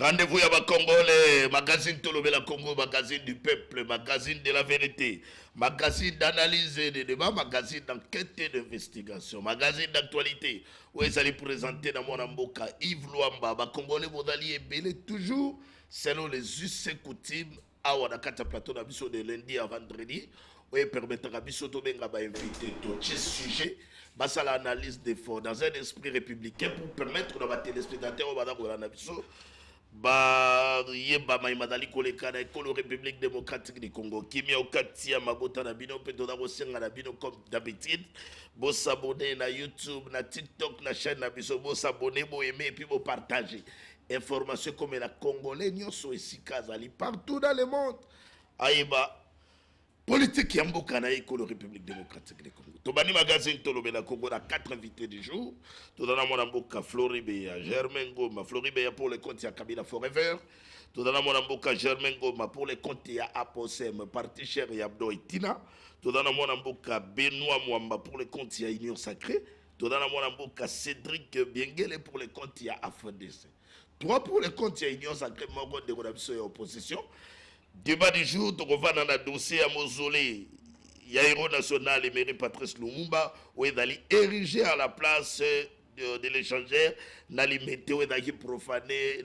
Rendez-vous à Congolais, magazine Tolobela Congo, magazine du peuple, magazine de la vérité, magazine d'analyse et de débat, magazine d'enquête et d'investigation, magazine d'actualité. Où ils allaient présenter dans mon amboka Yves Luamba, Congolais Bodali et Belé, toujours selon les us et coutumes, à Wadakata Plateau d'Abisso de lundi à vendredi. Oui, permettra à Bisso Tobenga d'inviter tout ce sujet, à l'analyse des fonds dans un esprit républicain pour permettre à nos téléspectateurs yeba maimadali koleka na ekolo République démocratique du Congo kimia okatia mabota na bino pe toda kosenga na bino comme d'habitude bo s'abonner na YouTube na TikTok na chaîne na biso bo s'abonner bo aimer et puis bo partager information comme la congolais nyonso esika zali partout dans le monde ayeba politique ya mboka na ekolo République démocratique du Congo. Tobani magazine Tolobela Congo a 4 invités du jour. Todana mon mboka Floribé, Germain Goma, Floribé pour les comptes ya Kabila Forever. Todana mon mboka Germain Goma pour les comptes ya Aposem, parti cher ya Abdo Itina. Todana mon mboka Benoît Mwamba pour les comptes ya Union Sacrée. Todana mon mboka Cédric Biengele pour les comptes ya AFDC. 3 pour les comptes ya Union Sacrée, Morgon de Rodabso et opposition. Débat du jour, on va dans le dossier à Mausolée. Il y a héros national et mairie Patrice Lumumba, où il est érigé à la place de l'échangeur, l'alimenter, où il est profané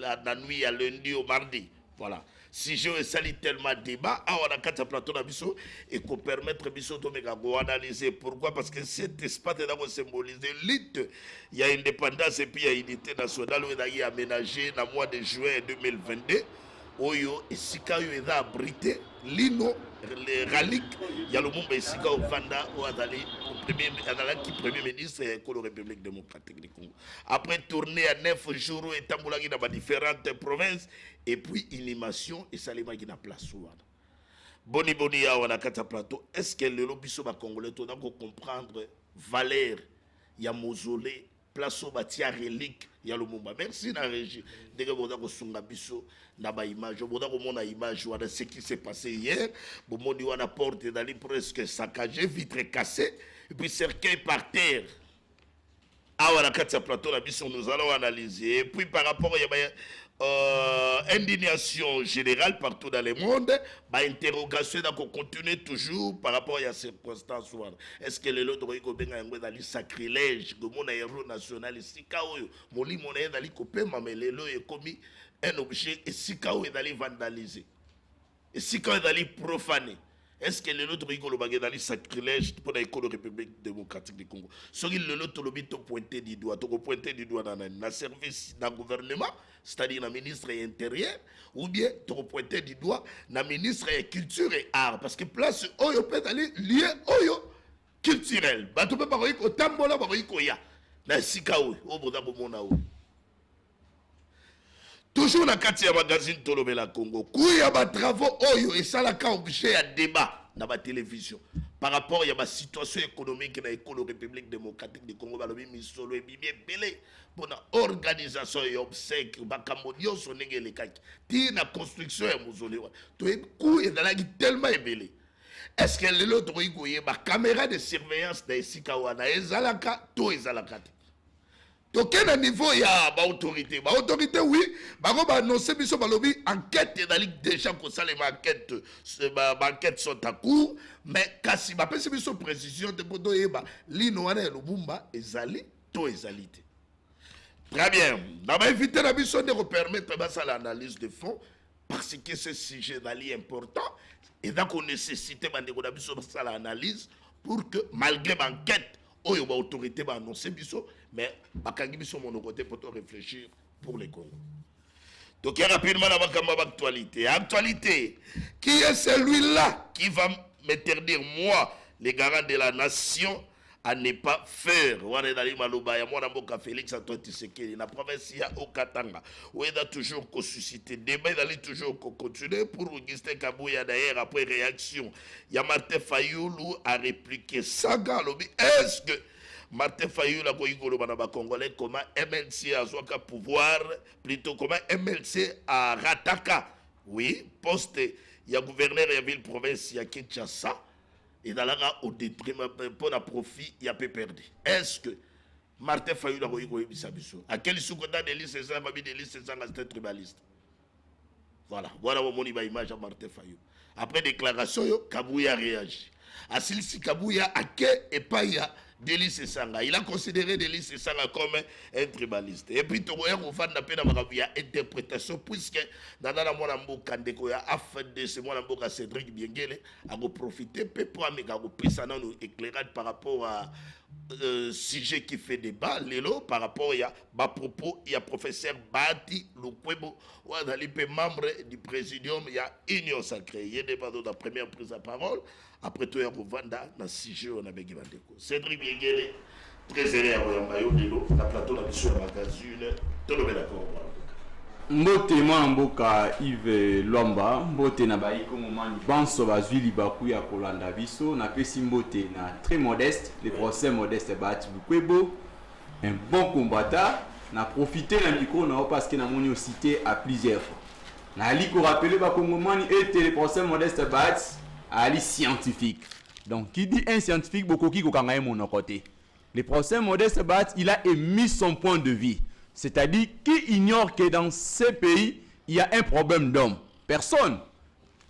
la nuit à lundi au mardi. Voilà. Si je sali tellement débat, on a 4 plateaux d'Abisso et qu'on permettre Bisso de analyser. Pourquoi? Parce que cet espace est là symboliser l'élite. Il y a indépendance et puis il y a unité nationale où il a aménagé dans le mois de juin 2022. Oyo esika yo eza abrité lino les reliques ya Lumumba esika ovanda o azali premier ministre de la République démocratique du Congo. Après tourner à 9 jours et tamboulaki dans différentes provinces et puis inhumation et salimaki na place wana. Boni ya wana kata plateau. Est-ce que le lobiso ba congolais to donc comprendre valeur ya mausolée place au batia relique ya Lumumba. Merci na régie. Dès que vous avez sunga biso na ba image, vous avez mon image de ce qui s'est passé hier. Vous m'avez dit la porte d'aller presque saccagée, vitre cassée, et puis cercueil par terre. Ah voilà, quand ça plateau la biso nous allons analyser. Et puis par rapport à indignation générale partout dans le monde, interrogation qu'on continue toujours par rapport à ces circonstances. Est-ce que le lot de dans sacrilège, que mon héros national ici, mon lit mon dans les copains, mais le lot est commis un objet et si est d'aller vandaliser. Et si est d'aller profaner. Est-ce que le lot de dans les sacrilèges pour la République démocratique du Congo? Ce qui le lot de pointer du doigt, pointer du doigt dans le service d'un gouvernement, c'est-à-dire le ministre intérieur, ou bien pointer du doigt dans le ministre culture et art. Parce que place oyo peut aller lié oyo culturel. Bato peut pas voir au tambola, pas voir koya. Na sikaou, au boda bomona ou. Toujours dans le magazine Tolobela Congo, il y a des travaux et ça a objet à débat dans la télévision par rapport à la situation économique dans la République démocratique du Congo. Pour l'organisation et obsèques, la construction de mausolée, est tellement ébélé. Est-ce que l'autre caméra de surveillance de Sikawana est Zalaka, tout est Zalaka? Donc, à niveau, il y a l'autorité. L'autorité, oui, annoncé biso balobi enquête déjà que ça les enquêtes sont à court, mais kasi ba pesi biso précision de bodo yeba lino wana Lumumba ezali to ezalité. Très bien. On va inviter la biso de permettre l'analyse de fond parce que ce sujet est important et donc on nécessite de l'analyse pour que malgré l'enquête oyo ba autorité ba annoncer biso mais bakangi biso mon côté pour réfléchir pour les Congo. Donc rapidement la actualité. Actualité, qui est celui-là qui va m'interdire moi les garants de la nation à ne pas faire? Wana dali maloba ya mwana mboka Félix Antoine Tshisekedi na province ya Okatanga. Où il a toujours suscité débat, il a toujours continuer pour Augustin Kabouya d'ailleurs après réaction. Ya Martin Fayoulou a répliqué saga lobi est-ce que Martin Fayoulou a koyigolo bana ba congolais comment MLC a soit pouvoir plutôt comment MLC a rataka. Oui, poste ya gouverneur ya ville province ya Kinshasa. Et dans la au détriment pour la profit, il y a peu perdu. Est-ce que Martin Fayulu a koyi bisabiso. À quel sous-côté de liste ça va bien de liste ça c'est tribaliste. Voilà, voilà mon image à Martin Fayulu. Après déclaration, Kabouya réagit. Asilisi Kabouya a que et pas ya Delis Sanga. Il a considéré Delis Sanga comme un tribaliste. Et puis, tu vois, on va faire interprétation, puisque dans la Mboka Ndeko, a fait de ce Mboka Cédric Biengele, a profité pour nous éclairer par rapport à sujet qui fait débat, Lélo, par rapport à propos, il y a professeur Bati Lukwebo, ou à membre du présidium, il y a Union Sacrée. Il y a des de la première prise de parole. Après tout, il y a Rwanda, dans 6 jours, on a besoin de Cédric Biengele, très aimé à Royambayo, Lélo, la plateau, la mission, la magazine, tout le monde d'accord. Mbote mwana mboka Yves Lomba, mbote na baiko momani banso bazwili baku ya kolanda biso, na pesi mbote na très modeste, le procès modeste Bati Lukwebo, un bon combattant, na profité na micro na parce que na moni cité à plusieurs fois. Na ali ko rappeler ba kongomani était le procès modeste Bati ali scientifique. Donc qui dit un scientifique bokoki ko kanga mon côté. Le procès modeste Bati, il a émis son point de vue. C'est-à-dire qui ignore que dans ces pays, il y a un problème d'homme. Personne.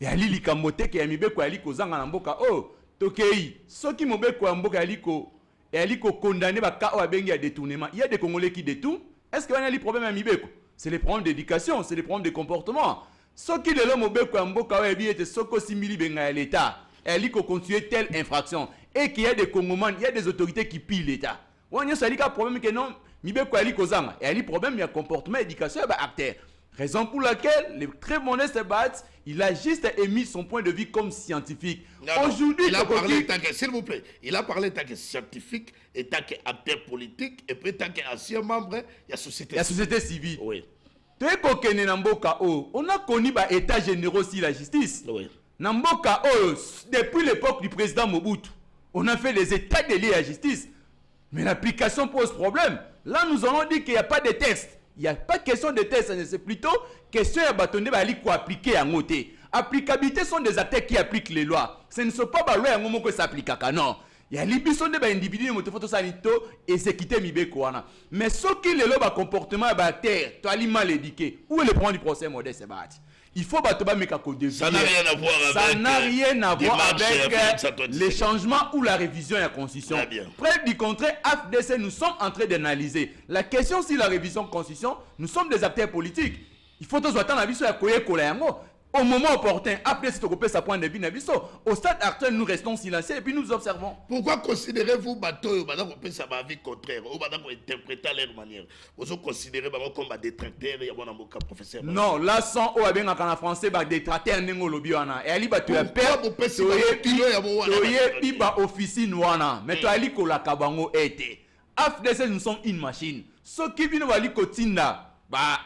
Et ali likamote ke yamibe ko ali ko zanga na mboka oh tokei soki mobe ko mboka ali ko et ali ko condamné ba ka o abengi à détournement. Il y a des Congolais qui détournent. Est-ce qu'il y a un problème yamibe ko? C'est les problèmes d'éducation, c'est les problèmes de comportement. Soki le l'homme mobe ko mboka o ebi ete soko simili benga l'état. Et ali ko continuer telle infraction et qu'il y a des Congomans, il y a des autorités qui pillent l'état. On y a un problème que non Mibe ko ali kozanga et ali problème il y a comportement éducation ba acteur. Raison pour laquelle le très modeste Bat, il a juste émis son point de vue comme scientifique. Aujourd'hui, il a parlé tant que, s'il vous plaît, il a parlé tant que scientifique et tant qu'acteur politique et puis tant qu'ancien membre de la société civile. Oui. Tu es kokene Namboka O, on a connu ba état généraux si la justice. Oui. Namboka O, depuis l'époque du président Mobutu, on a fait les états de la justice. Mais l'application pose problème. Là, nous allons dire qu'il n'y a pas de test. Il n'y a pas question de test, c'est plutôt question de bâtonner quoi appliquer en côté. Applicabilité sont des acteurs qui appliquent les lois. Ce ne sont pas les lois qui que s'appliquent. Non. Il y a l'impression des individus qui sont sanito et sécurité mibekouana. Mais ceux qui les lois comportement acteur, tu as mal éduqué. Où est le point du procès modeste? Il faut battre ça n'a rien à voir avec, ça n'a rien à voir avec les changements ou la révision de la Constitution. Près du contraire, AFDC, nous sommes en train d'analyser la question sur la révision de la Constitution. Nous sommes des acteurs politiques. Il faut tous attendre la vision à au moment opportun, après cette coupé sa point de vue, au stade actuel, nous restons silencieux et puis nous observons. Pourquoi considérez-vous bateau que ça va vie contraire ou interpréter à leur manière? Vous considérez comme des détracteurs et un professeur? Non, là sont au bien en français des détracteurs n'engo lobiana et ali ba tu as peur toye ba officine wana mais tu ali ko la kabango été. AFDC nous sommes une machine. Ce qui vient vali kotinda ba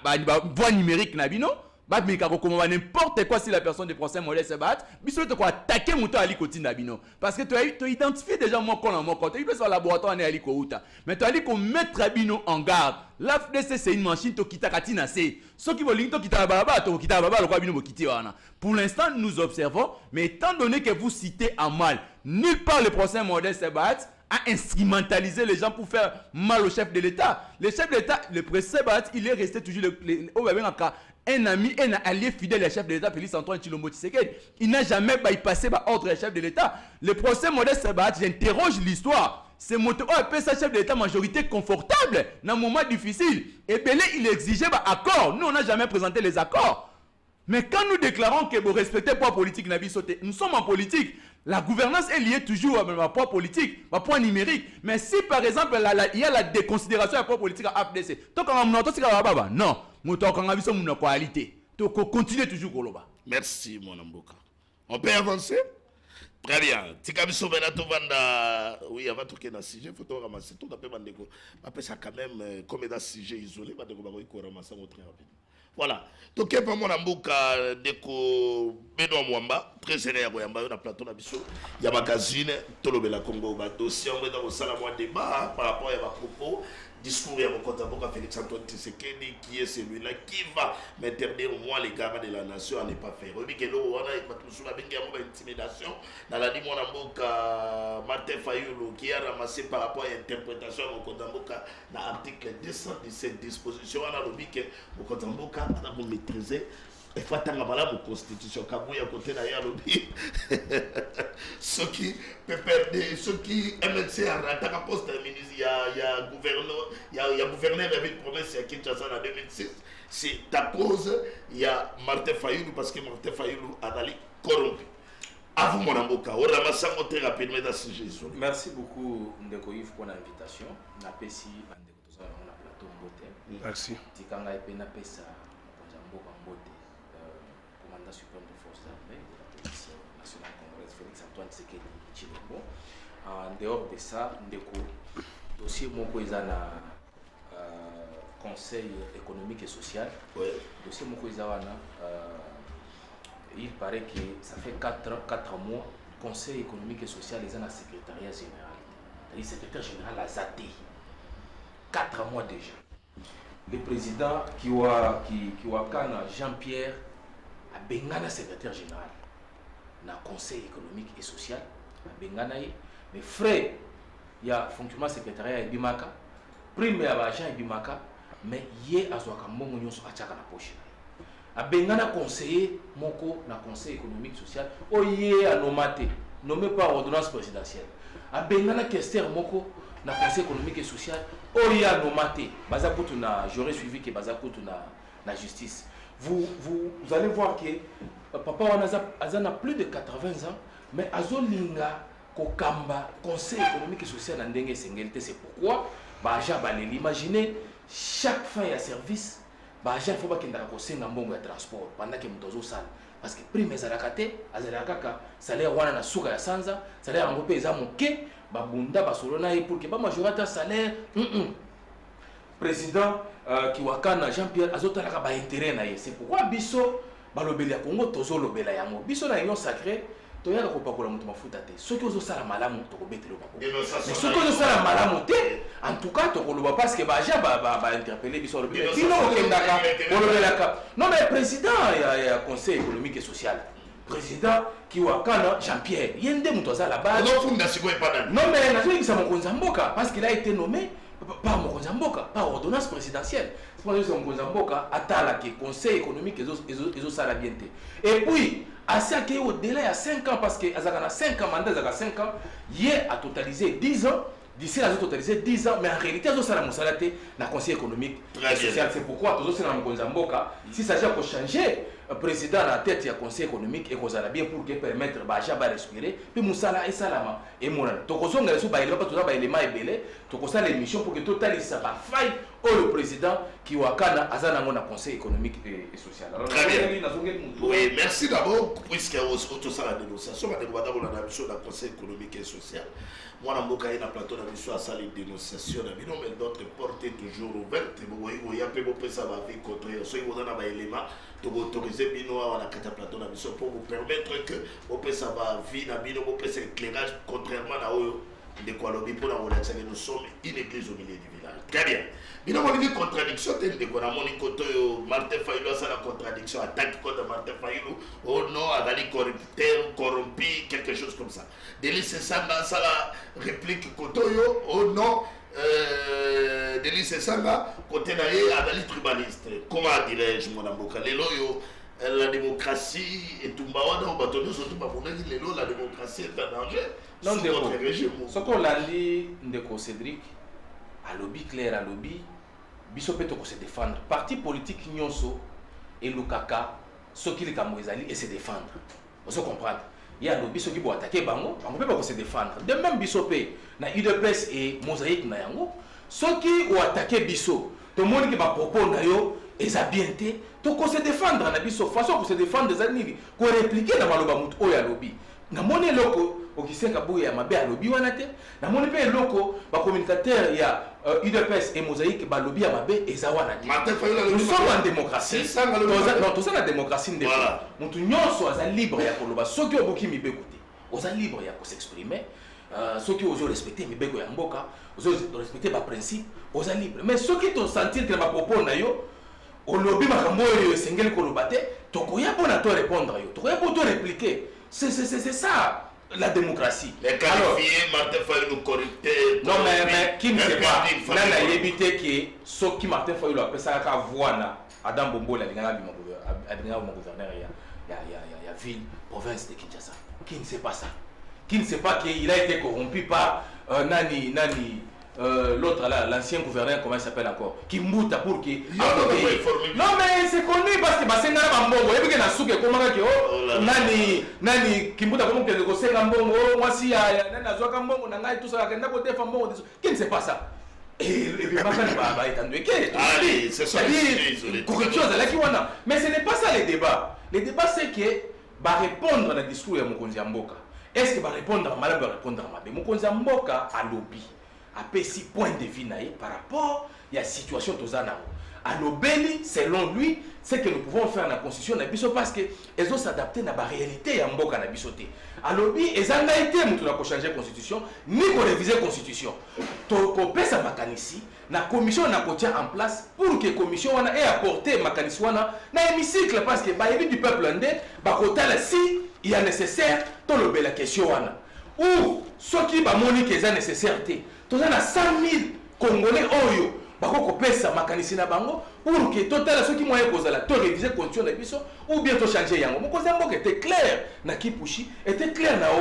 voie numérique na bino. N'importe quoi si la personne de procès modeste se bat, biso te quoi attaquer mouton ali kotinda bino parce que tu as identifié déjà mon con en mon côté, il peut sur laboratoire ne ali ko uta mais tu ali ko mettre bino en garde. L'AFDC c'est une machine to kita katina c'est ceux qui veulent to kita baba to kita baba le quoi bino kiti wana. Pour l'instant nous observons mais étant donné que vous citez en mal nulle part le procès modeste se bat à instrumentaliser les gens pour faire mal au chef de l'État. Le chef de l'État, le procès bat, il est resté toujours un ami, un allié fidèle au chef de l'État, Félix Antoine Tshilombo Tshisekedi. Il n'a jamais bypassé ordre du chef de l'État. Le procès modeste Sabat, j'interroge l'histoire. C'est mon chef de l'État majorité confortable dans un moment difficile. Et Belé, il exigeait un accord. Nous, on n'a jamais présenté les accords. Mais quand nous déclarons que vous respectez le poids politique, nous sommes en politique. La gouvernance est liée toujours à ma poids politique, à poids numérique. Mais si par exemple il y a la déconsidération du poids politique à AFDC, non, nous avons qualité. Donc continuez toujours Koloba. Merci mon Amboka. On peut avancer? Très bien. Tikabiso Benato Vanda, oui, avant de toquer un sujet, il faut ramasser tout d'après Bandeko. Après ça quand même, comme un sujet isolé, Bandeko va ramasser très rapide. Voilà. Donc, il y a mon amboka deko Benoît Mwamba, très sérieux à Boyamba, on a plateau d'Abisso. Il y a magazine, Tolobela Congo, dossier, on est dans le salamoi débat par rapport à ma propos discours ya Mokonzamboka Félix Antoine Tshisekedi qui est celui-là qui va m'interdire moi les gamins de la nation à ne pas faire. Oui, que l'eau on a sur la intimidation dans la dit mon amboka Martin Fayulu qui a ramassé par rapport à l'interprétation de Mokonzamboka dans l'article 217 disposition on a lobby que Mokonzamboka a maîtrisé. Il faut attendre la constitution Kabouya côté d'ailleurs lobby ceux qui peuvent perdre ceux qui MNC a attaqué poste ministre il y a gouverneur de la ville province à Kinshasa en 2006 c'est à cause il y a Martin Fayulu parce que Martin Fayulu a allé corrompu. À vous mon amboka on ramasse très rapidement dans ce sujet. Merci beaucoup Ndeko Yves pour l'invitation. Na pesi bandeko toza na plateau Mbote. Merci. Tikanga epena pesa Mokonzamboka Mbote. Commandant suprême des forces armées de la police nationale congolaise Félix Antoine Tshisekedi Tshilombo. En dehors de ça, Ndeko dossier moko eza na conseil économique et social. Ouais. Dossier moko eza wana il paraît que ça fait 4 mois conseil économique et social ils ont un secrétariat général. Le secrétaire général a zaté 4 mois déjà. Le président Kiwakana Jean-Pierre a bengana secrétaire général na conseil économique et social a bengana mais frais il y a fonctionnement secrétariat et bimaka prime ya agent et bimaka mais yé azwaka mbongo nyonso achaka na poche a bengana conseiller moko na conseil économique social oyé a nommé par ordonnance présidentielle a bengana questeur moko na conseil économique et social oyé a nommé baza kutu na j'aurais suivi que baza kutu na justice. Vous allez voir que papa Azana a plus de 80 ans mais azolinga kokamba conseil économique et social na ndenge sengelité. C'est pourquoi baja baleli imaginez chaque fin ya service baja il faut pas qu'il ndaka kosenga mbongo ya transport pendant que mtozo sala parce que prime ezalaka te azalaka kaka salaire wana na suka ya sanza salaire yango pe eza moke babunda basolo na ye pour que ba majorité salaire président Kiwakana Jean-Pierre azotalaka ba intérêt na ye. C'est pourquoi biso balobeli ya Congo tozo lobela yango biso na union sacrée toyaka kopakola moto mafuta te soki ozosala malamu tokobetela bako mais soki ozosala malamu te en tout cas tokoloba parce que baja interpeller biso lobela bino okendaka olobelaka non mais président ya conseil économique et social président Kiwakana Jean-Pierre yende moto azala base non mais nazoyebisa Mokonzamboka parce qu'il a été nommé par Mokonzamboka par ordonnance présidentielle. C'est pour ça que Mokonzamboka atala que conseil économique et social bien te. Et puis assez accueilli au délai à 5 ans parce que azakana 5 ans mandat azaka 5 ans hier a totalisé 10 ans. D'ici là, ils ont totalisé 10 ans, mais en réalité, ils ont fait la conseil économique et social. C'est pourquoi tous les Mokonzamboka, s'il s'agit de changer le président à la tête du conseil économique et qu'on a bien pour permettre Baja de respirer, puis Moussala et Salama et Mourana. Donc, on a reçu les éléments et belé, donc on a l'émission pour que total ça va faille au président qui wakana azana mon conseil économique et social. Alors, très bien. Oui, merci d'abord puisque auto ça la dénonciation, on va d'abord la mission du conseil économique et social. Moi, dans le na plateau la mission à salle de dénonciation, mais d'autres portes toujours ouvertes. Il y a peu de ça va faire contre ceux qui vont dans les éléments pour autoriser bino à la carte plateau la mission pour vous permettre que vous pouvez savoir vie na bino, vous pouvez éclairage contrairement à eux. De quoi l'objet pour la relation nous sommes une église au milieu du village. Très bien. Bien on dit contradiction de quoi la moni côté Martin Fayulu ça la contradiction attaque contre Martin Fayulu oh non Adali corrompu quelque chose comme ça. Délice Sanga ça la réplique côté oh non Délice Sanga côté naé Adali tribaliste. Comment dirais-je mon amboka lelo yo la démocratie et tout mbawada au bateau surtout pas pour dire lelo la démocratie est en danger. Non, ce qu'on l'a dit, Ndeko Cédric, à lobby clair, à lobby, biso peut se défendre. Parti politique nyonso et Lukaka, ce qui les Kamouezali et se défendre. Vous comprenez? Il y a lobby ceux qui vont attaquer Bango, on peut pas se défendre. De même biso na UDPS et Mosaïque na yango, ceux qui ont attaqué biso, tout le monde qui va proposer na yo, et a bien été, donc on se défendre na biso façon pour se défendre des ennemis, qu'on répliquer dans maloba mutu o ya lobby. Na moni loko okisenga buya mabe a lobby wana te na moni pe loko ba communicateur ya UDPS et Mosaïque ba lobby ya mabe ezawana te. Nous sommes en démocratie. Non, tout ça la démocratie ndeko. Mutu nyonso aza libre ya koloba soki oboki mibeko te. Oza libre ya ko s'exprimer ceux qui osent respecter mais beko ya mboka osent respecter ba principe aux libre mais ceux qui t'ont sentir que ma propos na yo au lobby makambo yo sengeli ko lobate tokoya pona to répondre yo tokoya pour to répliquer c'est ça la démocratie. Les qualifiés, Martin Fayulu correcté. Non mais qui ne sait pas là na yebité que ceux qui Martin Fayulu appelle ça ka voix Adam Bombo la lingala bi mon gouverneur ya ville province de Kinshasa. Qui ne sait pas ça? Qui ne sait pas qu'il a été corrompu par l'autre là, l'ancien gouverneur, comment il s'appelle encore, Kimbuta pour qui. Non mais c'est connu parce que c'est un bongo. Et puis na souke comment que nani Kimbuta comment que le conseil mbongo moi si nani azoka mbongo na ngai tout ça kenda côté femme mbongo. Qui ne sait pas ça? Et puis makani baba étendue que allez, c'est ça. Corruption là qui wana. Mais ce n'est pas ça les débats. Les débats c'est que va répondre à la discours ya Mokonzi Mboka. Est-ce que va répondre à malheur, va répondre à mabe? Mokonzi Mboka a lobby. A 6 points de vue par rapport à la situation de Zana. À l'obéli, selon lui, c'est que nous pouvons faire la constitution parce qu'elles ont s'adapté à la réalité à Mboka na bisoté. À l'obéli, elles ont été pour changer la constitution, ni pour réviser la constitution. Donc, pesa makanisi, la commission n'a pas en place pour que la commission ait apporté makanisi dans l'hémicycle parce que les du peuple indé, si il y a nécessaire, tout le la question ou ceux qui ont monique est nécessaire. Nous avons 100 000 Congolais oyo bako pesa makanisi na bango pour que total ceux qui moyen kozala to réviser constitution na biso ou bien to changer yango. Mokonzi Mboka était clair na Kipushi, était clair na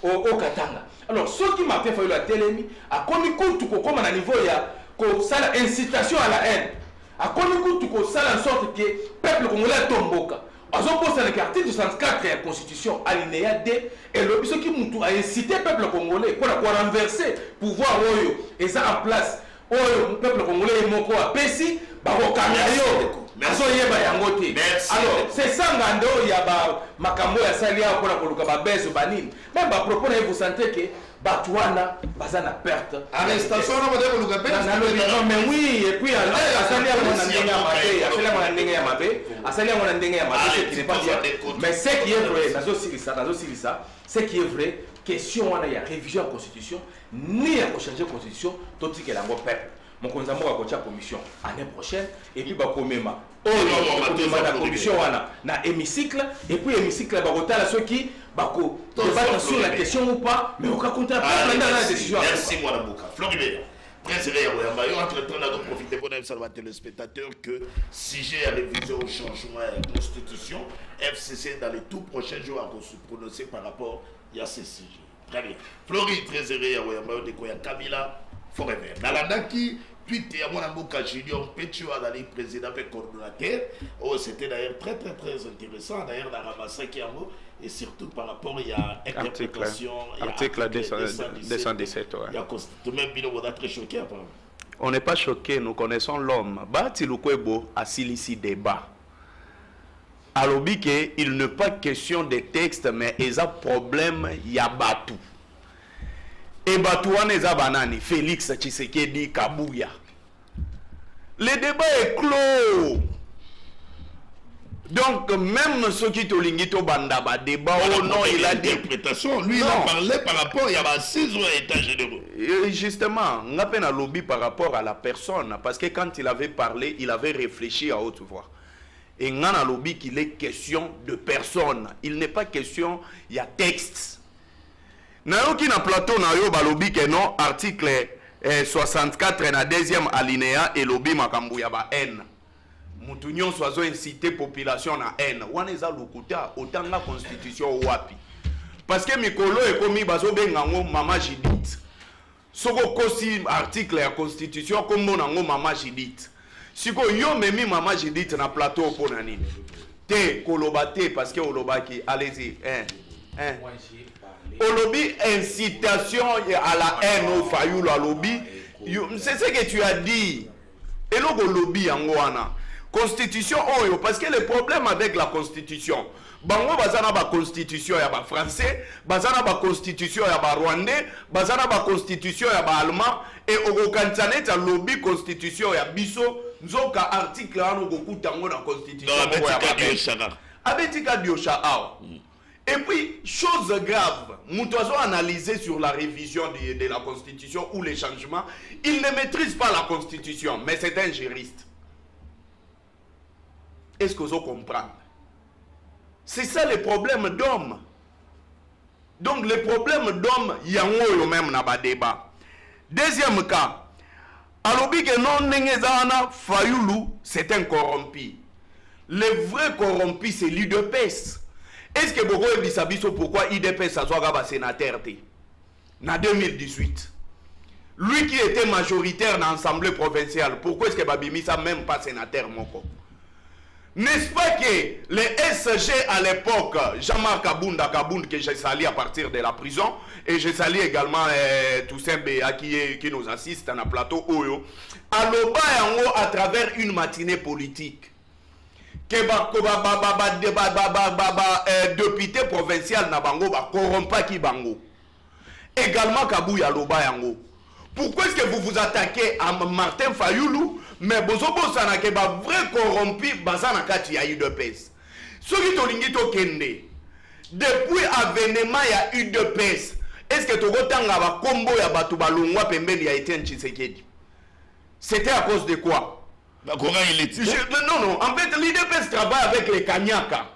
au Katanga. Alors ceux qui Martin Fayulu a telemi a komi kutu ko koma na niveau ya ko sala incitation à la haine. A komi kutu ko sala en sorte que peuple congolais tomboka. Azoposa le article 64 de la Constitution, alinéa D, et le qui a incité le peuple congolais pour renverser le pouvoir et ça en place. Le peuple congolais est moko à Pessi, alors c'est ça il y a makambo ya salia pour la koluka bezo banine. Même à propos vous sentez que Batouana bazana perte. Arrestation non mais oui et puis asalia mon ndenge ya mabe qui n'est pas bien. Mais ce qui est vrai ce qui est vrai question on a révision de la constitution ni à changer la constitution tout ce que la peuple. Mokonzi Mboka a commission l'année prochaine et puis bakomema la commission na hémicycle et puis hémicycle bakotala ceux qui bako débattre sur la question ou pas mais au cas contraire pas la décision. Merci moi Mboka Floribert président Yamba entre temps là donc profiter pour nous saluer téléspectateurs que si j'ai à révision au changement de la constitution FCC dans les tout prochains jours à se prononcer par rapport à ces sujets. Très bien. Floribert très heureux Yamba de Koya Kabila Forever. Nalandaki tweet à mon Mboka Junior Petio à la président et coordonnateur. Oh, c'était d'ailleurs très intéressant d'ailleurs la ramasse qui a mot et surtout par rapport il y a interprétation article 217 ouais. Il y a tout même bien on est très choqué apparemment. On n'est pas choqué, nous connaissons l'homme. Bati Lukwebo a silisi débat. Alors il n'est pas question des textes mais il y a problème il y a Batou. Et Batouane Zabanani, Félix Tshisekedi Kabouya. Le débat est clos. Donc, même ceux qui te lingito bandaba débat, oh non, il a interprétation. Lui, il a parlé par rapport, il y a 6 états généraux. Justement, on a peine à lobby par rapport à la personne. Parce que quand il avait parlé, il avait réfléchi à haute voix. Et on a lobby qu'il est question de personne. Il n'est pas question, il y a texte. Nayoki na plateau na yo balobi ke non article 64 na deuxième alinéa et lobby makambu ya ba haine. Mutu nyonso azo inciter population na haine. Wana eza lokuta otanga constitution wapi. Parce que mikolo ekomi bazo benga ngo mama Judith. Soko kosi article ya constitution kombo na ngo mama Judith. Siko yo memi mama Judith na plateau pona nini. Te kolobate parce que olobaki allez-y Olobi incitation à la haine au Fayulu à lobby. C'est ce que tu as dit. Et le lobby en constitution oyo parce que le problème avec la constitution bango bazana ba constitution ya ba français bazana ba constitution ya ba rwandais bazana ba constitution ya ba allemand et okokansane ta lobby constitution ya biso nzoka article ano gokuta ngo na constitution ya ba abetika diosha awa. Et puis, chose grave, nous devons analyser sur la révision de la Constitution ou les changements. Il ne maîtrise pas la Constitution, mais c'est un juriste. Est-ce que vous comprenez? C'est ça le problème d'homme. Donc, le problème d'homme, il y a un même débat. Deuxième cas, alobi que non Nengezana Fayoulou, c'est un corrompu. Le vrai corrompu, c'est l'UDPS. Est-ce que Bogo Ebisabiso, pourquoi l'UDPS a soit sénateur en 2018? Lui qui était majoritaire dans l'Assemblée provinciale, pourquoi est-ce que Babimisa même pas sénateur Moko? N'est-ce pas que les SG à l'époque, Jean-Marc Kabound que j'ai sali à partir de la prison, et j'ai sali également Toussaint Béa qui nous assiste dans le plateau Oyo, à travers une matinée politique, que député provincial na bango ba corrompa ki bango. Également Kabouya Loba yango. Pourquoi est-ce que vous vous attaquez à Martin Fayoulou, mais bozobo sana ke ba vrai corrompu bazana kati ya UDPS? Soki tolingi to kende. Depuis avènement ya UDPS, est-ce que togo tanga ba kombo ya batu balongwa pembeni ya Etienne Tshisekedi? C'était à cause de quoi? Non, non, en fait, l'IDPS travaille avec les Kanyaka.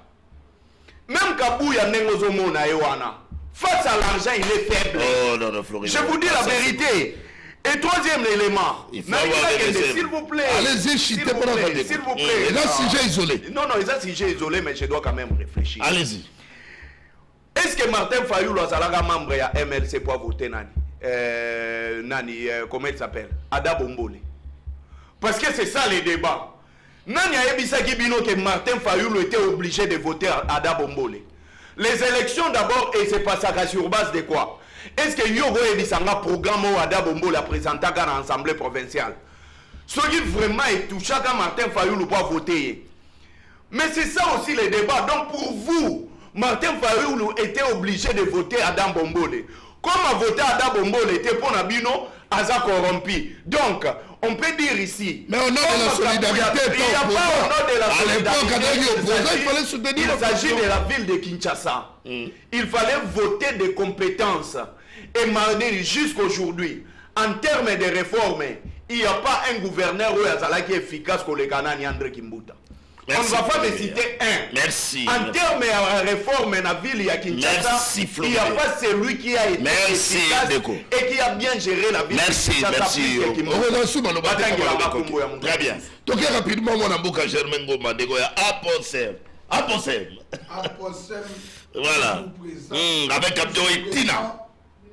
Même Kabouya Nengozomo na Ewana. Face à l'argent, il est faible. Oh, non, Floride. Je vous dis la vérité. Et troisième élément, s'il vous plaît. Allez-y, chitez pour la s'il vous plaît. Et là, sujet isolé. Non, il y a un sujet isolé, mais je dois quand même réfléchir. Allez-y. Est-ce que Martin Fayoulou a membre de MLC pour voter Nani? Comment il s'appelle? Ada Bombole. Parce que c'est ça les débats. Nani a ebisaki bino que Martin Fayoulou était obligé de voter Ada Bombole. Les élections d'abord, et c'est pas ça sur base de quoi? Est-ce que Yogo ebisanga programme ou Ada Bombole a présenté dans l'Assemblée provinciale? Ce qui vraiment est touché à Martin Fayoulou pour voter. Mais c'est ça aussi les débats. Donc pour vous, Martin Fayoulou était obligé de voter Ada Bombole. Comme voter Ada Bombole était pour Nabino, Aza corrompu. Donc, on peut dire ici. Mais au nom de la solidarité, il n'y a pas au nom de la solidarité. Il s'agit de la ville de Kinshasa. Il fallait voter des compétences. Et malgré jusqu'aujourd'hui, en termes de réformes, il n'y a pas un gouverneur qui est efficace pour le Kanani André Kimbuta. Merci, on ne va pas me citer un. Merci. En termes de réforme dans la ville de Kinshasa, il n'y a pas celui qui a été efficace et qui a bien géré la ville de Kinshasa. Merci. Très bien. Donc rapidement, mon amboka Germain Ngoma Degoya Aposem. Voilà. Avec Abdo Etina.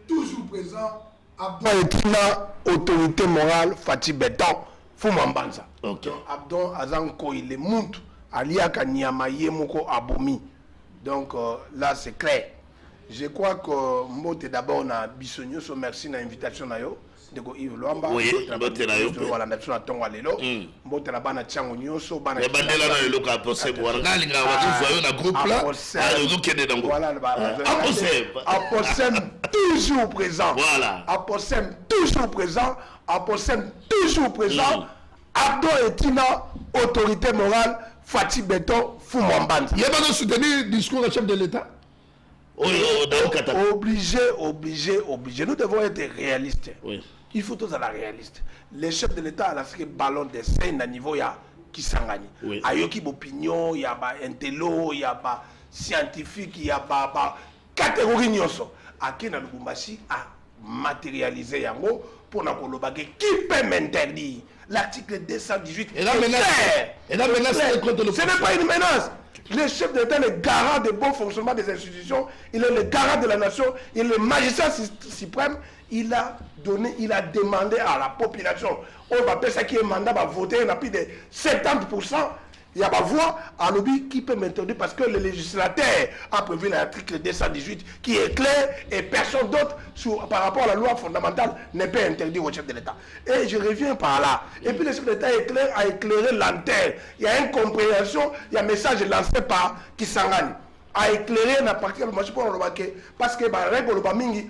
Toujours présent. Abdo Etina, autorité morale, Fatih Béton. Fumambanza. Okay. Abdon Azanko il est monte aliaka Niamaye Moko Abomi. Donc là c'est clair. Je crois que Mbote d'abord na Bissonio so merci na invitation na yo de go Yves Luamba. Oui, Mbote na yo. Voilà na tuna tonga lelo. Mbote na bana chango nyoso bana. Mais bandela na lelo ka Aposem wana linga wa zo na groupe là. Zo kende dans groupe. Voilà Aposem. Aposem toujours présent. Voilà. Aposem toujours présent. Aposem toujours présent. Abdo Etina, autorité morale, Fatih Béton, Fumambanda. Il y a pas de soutenir le discours du chef de l'État? Obligé. Nous devons être réalistes. Oui. Il faut tous être réalistes. Les chefs de l'État à la ballon de scène à niveau ya Kisangani. Oui. Ayoki opinion, il y a pas intello, il y a pas scientifique, il y a pas catégorie nyoso. Akena Lubumbashi a matérialisé yango pour na kolobake qui peut m'interdire. L'article 218 et la menace, contre le ce n'est pas une menace. Le chef d'État est le garant du bon fonctionnement des institutions, il est le garant de la nation, il est le magistrat suprême. Il a demandé à la population, on va faire ça qui est mandat, va voter, il y a plus de 70%. Il y a ma voix à lobby qui peut m'interdire parce que le législateur a prévu l'article 218 qui est clair et personne d'autre par rapport à la loi fondamentale ne peut interdire au chef de l'État. Et je reviens par là. Et puis le chef de l'État a éclairé l'antenne. Il y a une compréhension, il y a un message lancé par Kisangani. A éclairé na partie pour le parce que bah règle le mingi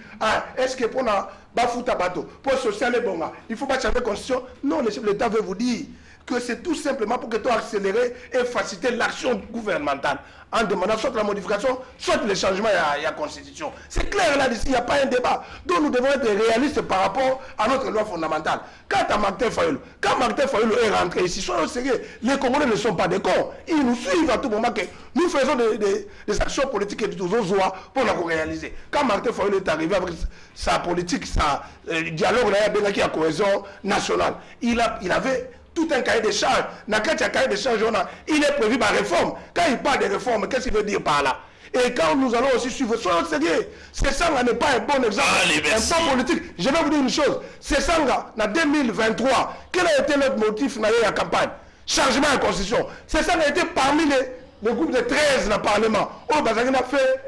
est-ce que pour na bafuta bateau pour social et bon il faut pas changer constitution. Non, le chef de l'État veut vous dire que c'est tout simplement pour que tu accélérer et faciliter l'action gouvernementale en demandant soit la modification, soit le changement à la Constitution. C'est clair là-dessus, il n'y a pas un débat. Donc nous devons être réalistes par rapport à notre loi fondamentale. Quand Martin Fayulu est rentré ici, soyons sérieux, les Congolais ne sont pas des cons. Ils nous suivent à tout moment que nous faisons des actions politiques et des joies pour la réaliser. Quand Martin Fayulu est arrivé avec sa politique, sa dialogue là, avec la cohésion nationale, il avait tout un cahier de charges. Dans un cahier de charges, il est prévu par réforme. Quand il parle de réforme, qu'est-ce qu'il veut dire par là? Et quand nous allons aussi suivre, soyons sérieux, Sessanga n'est pas un bon exemple, un bon politique. Je vais vous dire une chose, Sessanga, en 2023, quel a été notre motif dans la campagne? Changement de la constitution. Sessanga a été parmi les groupes de 13 dans le Parlement. Oh, Bazagina a fait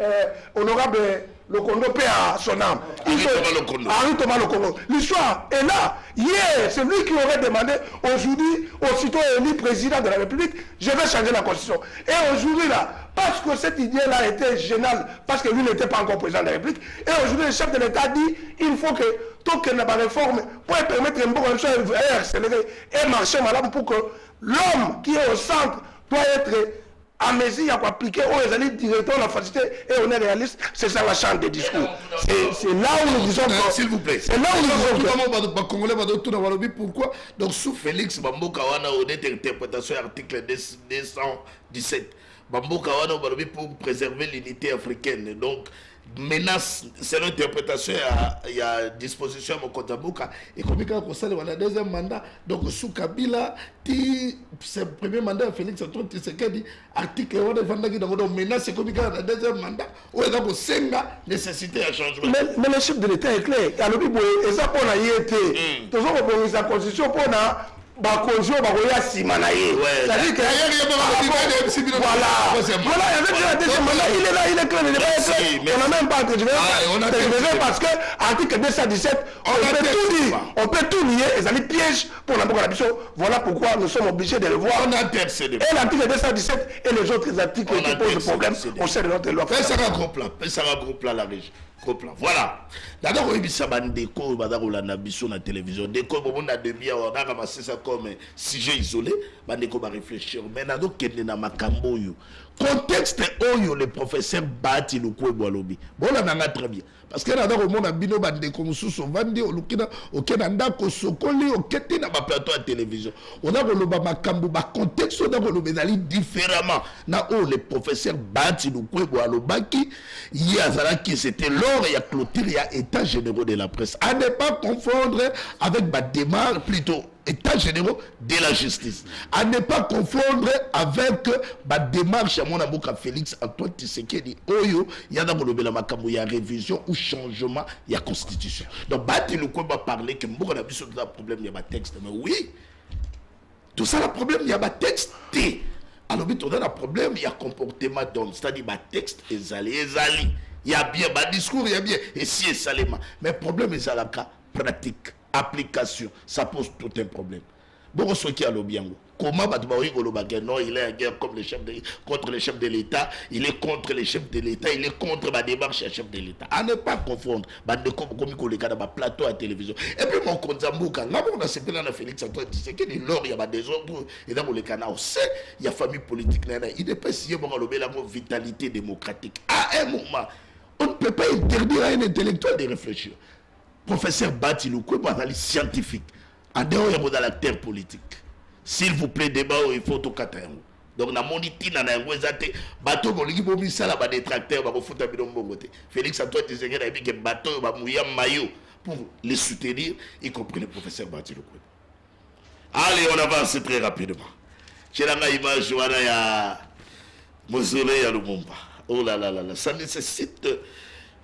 honorable le Congo paix à son âme. Henri Thomas Lokongo. L'histoire est là. Hier, c'est lui qui aurait demandé aujourd'hui, aussitôt élu président de la République, je vais changer la constitution. Et aujourd'hui là, parce que cette idée-là était géniale, parce que lui n'était pas encore président de la République, et aujourd'hui le chef de l'État dit, il faut que tant qu'il n'y a pas de réforme, pour permettre un bon accélérer et marcher malade pour que l'homme qui est au centre doit être à mesure à appliquer aux alliés directeurs la facilité et on est réaliste, c'est ça la chambre des discours. C'est là où nous disons que... S'il vous plaît. C'est là où nous disons que... Congolais va tout avoir le pourquoi? Donc sous Félix Bamboka wana honnête interprétation article 217. Bamboka wana balobi pour préserver l'unité africaine. Donc menace, c'est l'interprétation, il y a disposition à Mokonzamboka et comme il y a un deuxième mandat, donc sous Kabila, c'est le premier mandat Félix Antoine Tshisekedi, article donc menace, c'est comme il y a un deuxième mandat, où il y a une nécessité à changement. Mais le chef de l'État est clair, alors et ça pour la IET, tout ça pour la constitution pour la Bakonjo Bakoya Simanaye. C'est-à-dire que voilà, il y avait déjà la deuxième mandat, il est là, il est clair, il n'est pas clair. On n'a même pas interviewé parce que article 217, on peut tout dire, on peut tout nier, et ça les piège pour la Bokanabiso. Voilà pourquoi nous sommes obligés de le voir. On a intercédé. Et l'article 217 et les autres articles qui posent problème au sein de notre loi. Fais ça un groupe là, la régie. Voilà. D'abord, il y a des décos sur la télévision. Des décos, on a ramassé ça comme sujet isolé. Des décos, on va réfléchir. Mais dans le contexte où le professeur Bati le Kouéboualobi. Bon, là, on a très bien. Parce que là, on a bino bande comme sous son vandi, au Lukina, au Canada, au Sokoli, au Ketina, ma plateau à télévision. On a le Bamakambo, ma contexte, on a le Bédali différemment. Na où le professeur Bati le Kouéboualobaki, il y a qui c'était l'or, il y a clôture, il y a état généraux de la presse. À ne pas confondre avec ma démarche plutôt. État généraux de la justice. À ne pas confondre avec la démarche à mon amour Félix Antoine Tshisekedi. Oyo, il y a d'abord il y a révision ou changement, il y a constitution. Donc, Bati le va parler que beaucoup de problème, il y a un texte. Mais oui, tout ça, le problème, il y a un texte. Alors, il y a un problème, il y a comportement d'homme. C'est-à-dire, le texte est allé. Il y a bien, le discours, il y a bien. Et si, c'est salement. Mais le problème, c'est la pratique. Application, ça pose tout un problème. Bon, ce qui a le bien. Comment non, il est en guerre comme contre les chefs de l'État, il est contre les chefs de l'État, il est contre la démarche des chefs de l'État. À ne pas confondre, comme il y a un plateau à la télévision. Et puis, mon Konzamboka, là, on a cette là, Félix Antoine Tshisekedi, il y a des ordres, et dans le canal, on sait, il y a famille politique, il n'est pas signé pour la vitalité démocratique. À un moment, on ne peut pas interdire à un intellectuel de réfléchir. Professeur Bati Loukou, analyse scientifique. En dehors, il y a la terre politique. S'il vous plaît, débat, il faut tout casser. Donc, na moniti na na ngwezate bateau bolingi bomi sala ba détracteur ba kofuta bino mbongote. Félix Antoine Tshisekedi a dit que bateau ba mouya maillot pour les soutenir, y compris le professeur Bati Loukou. Allez, on avance très rapidement. J'ai la image voilà ya Mausolée ya Lumumba. Oh là là là là, ça nécessite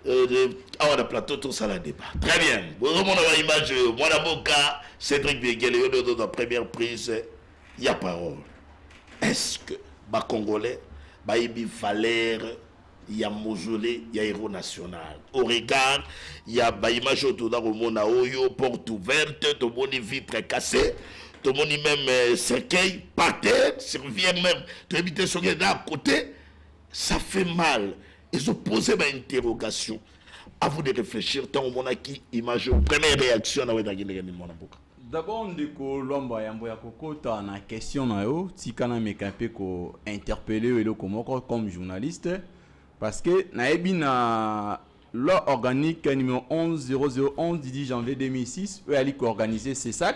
on a plateau tout ça la débat. Très bien. Vous avez l'image, moi l'avocat, Cédric Béguel, dans la première prise, il y a parole. Est-ce que les Congolais, il valeur, il y a mausolée, il y a héros national. Au regard, il y a l'image autour d'un monde porte ouverte, tout le monde vitre cassée, tout le monde même cercueil, par terre, servir même, tout éviter ce qui est à côté, ça fait mal. Ils ont posé ma interrogation. À vous de réfléchir, tant au monde qui imagine première réaction dans le monde. D'abord, ndeko lomba yambo ya kokota na question na yo, tikana mekape ko interpeller elo komoko comme journaliste parce que naebi na loi organique numéro 11/0011 du 10 janvier 2006 eux ali ko organiser CESAC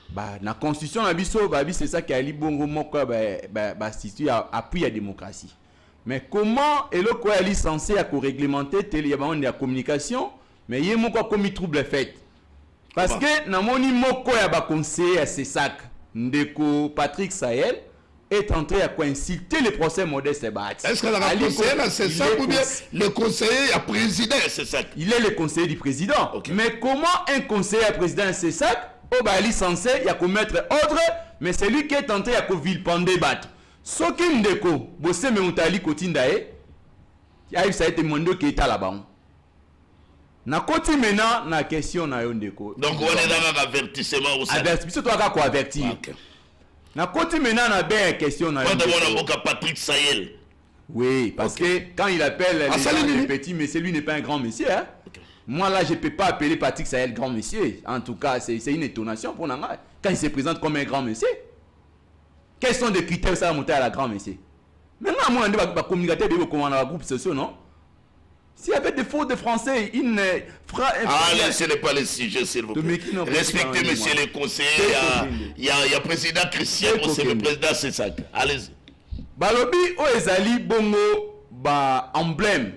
ba na constitution na biso ba bi CESAC ali bongo moko ba institut appui à démocratie. Mais comment elo ko ali censé à ko réglementer télé ya ba on ya communication mais yé moko comme trouble fait. Parce que namoni moko ya ba conseiller à CESAC ndeko Patrick Sahel est entré à insulter le procès Modeste Bahati. Est-ce que la conseiller à CESAC ou bien le conseiller à président à CESAC? Il est le conseiller du président. Okay. Mais comment un conseiller à président à CESAC au bali censé y a commettre ordre mais c'est lui qui est entré à vilpender battre. Soki ndeko bosse me mutali kotindae ya ça a été mondo qui est à là-bas. Na koti maintenant na question na yo ndeko. Donc on est dans un avertissement aussi. Avertissement toi ka ko avertir. Okay. Na koti maintenant na bien question na yo. Quand on a Patrick Sahel. Oui, parce que quand il appelle les petits messieurs, lui n'est pas un grand monsieur hein. Okay. Moi là je peux pas appeler Patrick Sahel grand monsieur. En tout cas, c'est une étonnation pour Nanga quand il se présente comme un grand monsieur. Quels sont les critères ça monter à la grand monsieur? Maintenant moi on va communicateur de comment dans groupe social non? S'il y avait des fautes de français, il ne fera... Ah, ce n'est pas le sujet, s'il vous plaît. Respectez, monsieur le conseiller. Il y a le président Christian, c'est le président CESAC. Allez-y. Balobi, Oezali, Bongo, emblème.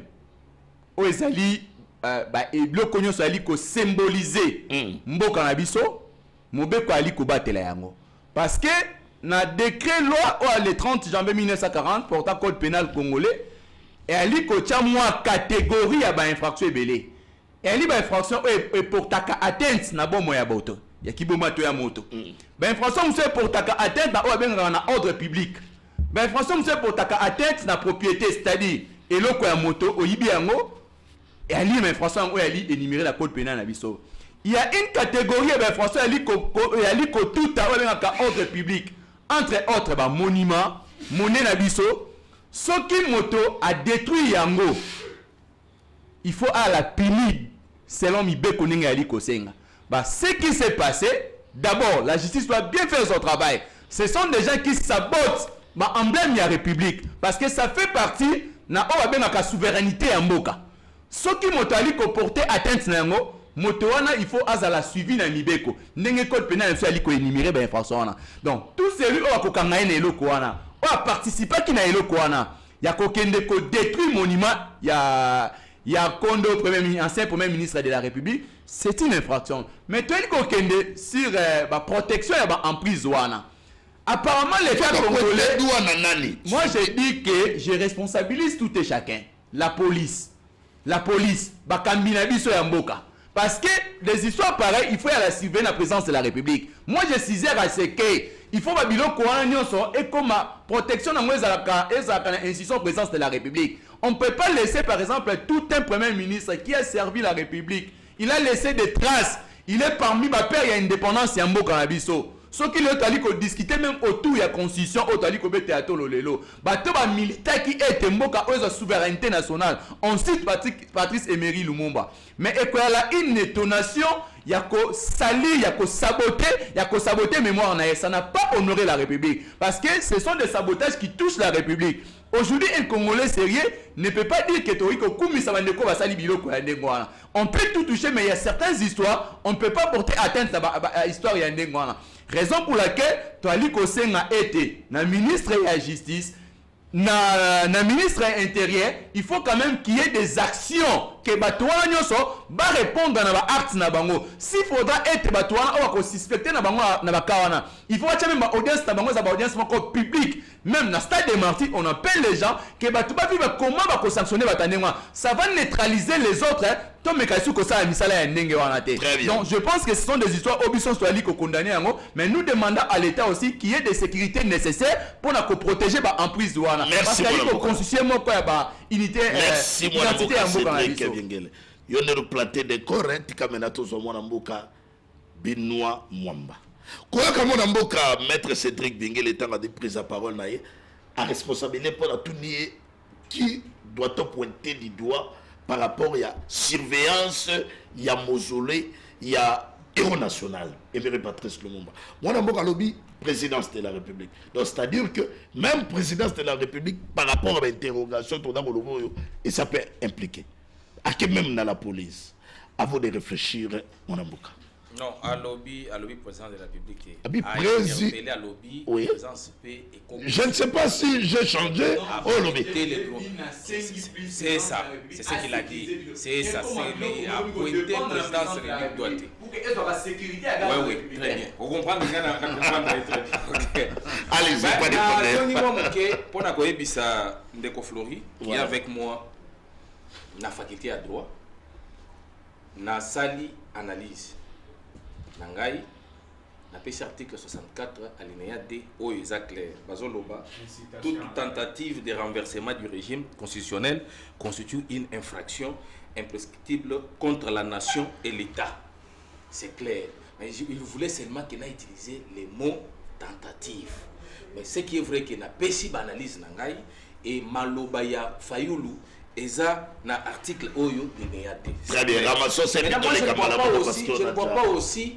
Oezali, le cognon soit ko symboliser Mboka Nabiso, Mobeko Ali ko batela yango. Parce que, na décret loi le 30 janvier 1940 portant code pénal congolais, et ali ko tia moi catégorie ya ba infraction ebele et ali ba infraction e portaka atteinte na bomo ya boto ya kiboma to ya moto ba infraction monsieur portaka atteinte na o benga na ordre public ba infraction monsieur portaka atteinte na propriété c'est-à-dire eloko ya moto oyibi yango et ali ba infraction o ali énumérer la code pénal na biso il y a une catégorie ba infraction ali ko tout a o benga ordre public entre autres ba monument monnaie na biso. Ce qui moto a détruit yango, il faut à la punir selon Mibeko Nengali Kosenga. Bah, ce qui s'est passé, d'abord, la justice doit bien faire son travail. Ce sont des gens qui sabotent l'emblème de la République. Parce que ça fait partie de la souveraineté en Mboka. Ce qui moto a porté atteinte à yango, moto wana il faut azala suivi na Mibeko. Ndenge code pénal so ali ko énumérer ba infraction wana. Donc, tout celui qui a kokanga ene eloko wana. On a participé qui n'a eu quoi ya kokende ko détruit monument ya Kondo ancien premier ministre de la République, c'est une infraction. Mais toi il kokende sur la protection ya emprise wana. Apparemment les cas congolais, moi je dis que je responsabilise tout et chacun. La police, ba kambina biso ya mboka. Parce que des histoires pareilles, il faut à la surveiller la présence de la République. Moi je suggère à ce que il faut et comme protection de l'institution présence de la République. On ne peut pas laisser par exemple tout un premier ministre qui a servi la République. Il a laissé des traces. Il est parmi ma père, il y a une indépendance et un mot canabiso. Ce qui est discuté même autour de la constitution, autour de la bateau militaire qui est la souveraineté nationale. On cite Patrice Emery Lumumba. Mais il y a une intonation, il y a que salir, il y a que saboter mémoire. Ça n'a pas honoré la République. Parce que ce sont des sabotages qui touchent la République. Aujourd'hui, un Congolais sérieux ne peut pas dire que on peut tout toucher, mais il y a certaines histoires, on ne peut pas porter atteinte à l'histoire. Raison pour laquelle Toali Kosenga été na ministre de la justice, na ministre intérieur, il faut quand même qu'il y ait des actions que Batouana Nyoso va répondre à l'acte na bango. S'il faudra être Batouana ou suspecter na bango na bakawana, il faut même audience na bango za audience publique. Même dans le stade des martyrs, on appelle les gens que Batouba vivent comment va sanctionner Batanema. Ça va neutraliser les autres. Donc je pense que ce sont des histoires obisson soit condamnées mais nous demandons à l'État aussi qu'il y ait des sécurités nécessaires pour nous protéger en prise de Wana. Merci pour la unité identité en Mboka. Yo ne replanter des corps tikamena to zo mwana mboka Benoît Mwamba. Quoi comme on mboka maître Cédric Bingele tanga de prise à parole naie à responsabilité pour la tout nier qui doit-on pointer du doigt par rapport à la surveillance, il y a mausolée, il y a héros national, Emery Patrice Lumumba. Moi, je lobby présidence de la République. Donc, c'est-à-dire que même présidence de la République, par rapport à l'interrogation, et ça peut impliquer. À qui même dans la police, avant de réfléchir, mon amboka. Non, à lobby président de la République. À lobby, oui. présence et Je ne sais pas si j'ai changé. Oh, lobby. C'est ça, c'est ce qu'il a dit. C'est ça, c'est lui a pointé présidence de la République. Pour qu'elle soit la sécurité. Oui, très bien. Vous comprenez très bien. Allez-y, pas de problème. Pour la Koyebisa Ndeko Flori, qui est avec moi na faculté à droit, na sali analyse. Nangai, na PC article 64 alinéa D au clair. Bazoloba, toute tentative de renversement du régime constitutionnel constitue une infraction imprescriptible contre la nation et l'État. C'est clair. Mais il voulait seulement qu'il ait utilisé les mots tentative. Mais ce qui est vrai qu'il n'a pas si analyse Nangai et Malobaya Fayoulou. Et ça, dans l'article Oyo, très bien, Ramasso, c'est je ne vois pas aussi,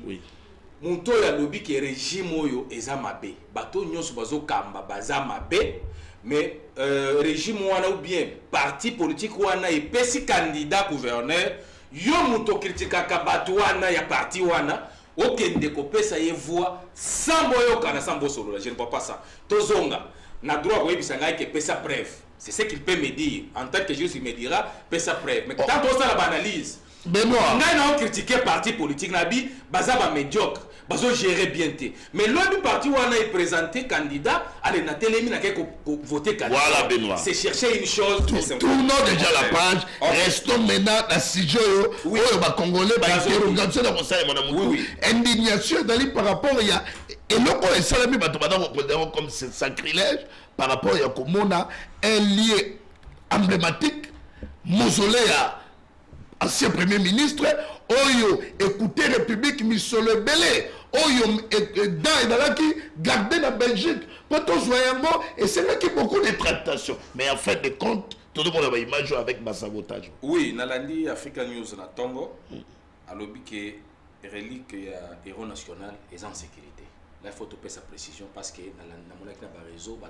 mon taux à lobby qui est régime Oyo, et ça m'a bé. Bateau nyos bazo kamba, baza m'a bé. Mais régime wana ou bien parti politique wana et pesi candidat gouverneur, yo muto kritika kabatu wana ya parti wana, okende ko pesa ye voix sans boyo kana sans bosolo. Je ne vois pas ça. Tozonga, na droit ko yebisanga ke pesa preuve. C'est ce qu'il peut me dire. En tant que juge, il me dira, paie sa preuve. Mais quand on a la analyse, Benoît, on a critiqué le parti politique, nabi, baza médiocre, bazo gérer bien. Mais l'autre parti où on a présenté candidat, allez na télé, na voter candidat. Voilà Benoît. C'est chercher une chose. Tournons déjà la page. Restons maintenant dans ce sujet. Oui, les Congolais, interrogation dans le conseil, mon amour. Oui. Indignation par rapport à et le et salami comme c'est sacrilège par rapport à Komona, un lieu emblématique, mausolée à ancien premier ministre, Oyo, écoutez République Missole Belé, Oyo, dans la qui gardé la Belgique, quand on soit un mot, et c'est là qu'il y a beaucoup de tractations. Mais en fait de compte, tout le monde a imagé avec ma sabotage. Oui, Nalandi Africa News na Tongo, à l'objet que relique héros national est en sécurité. Là, il faut topper sa précision parce que dans le réseau, dans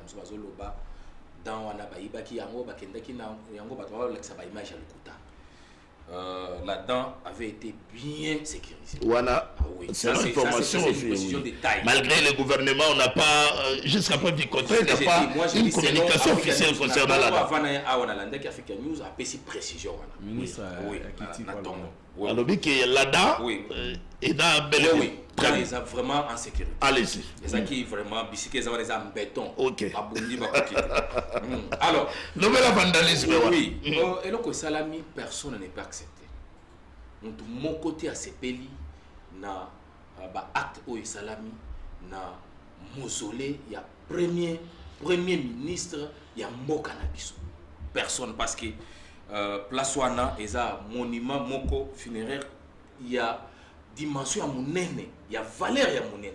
là-dedans avait été bien sécurisé. Voilà. Ah oui. C'est l'information. Oui. Malgré le gouvernement, on n'a pas, jusqu'à preuve du contraire, il n'y a pas une communication officielle concernant la date. Africa News a fait précision. Ministre, oui. Alors, que là-dedans, et dans Belgique. Oui. Très bien. Vraiment en sécurité. Allez-y. Les qui vraiment bicyclés, les en béton. Ok. Alors, nouvel vandalisme. Oui. Et donc, Salami, personne n'est pas accepté. Donc, mon côté à Sepeli, na acte au Salami, na mausolée, il y a premier ministre, il y a Mboka Nabiso. Personne, parce que place wana, il y a monument, moko funéraire, il y a dimension à mon nene, il y a valeur à mon nene.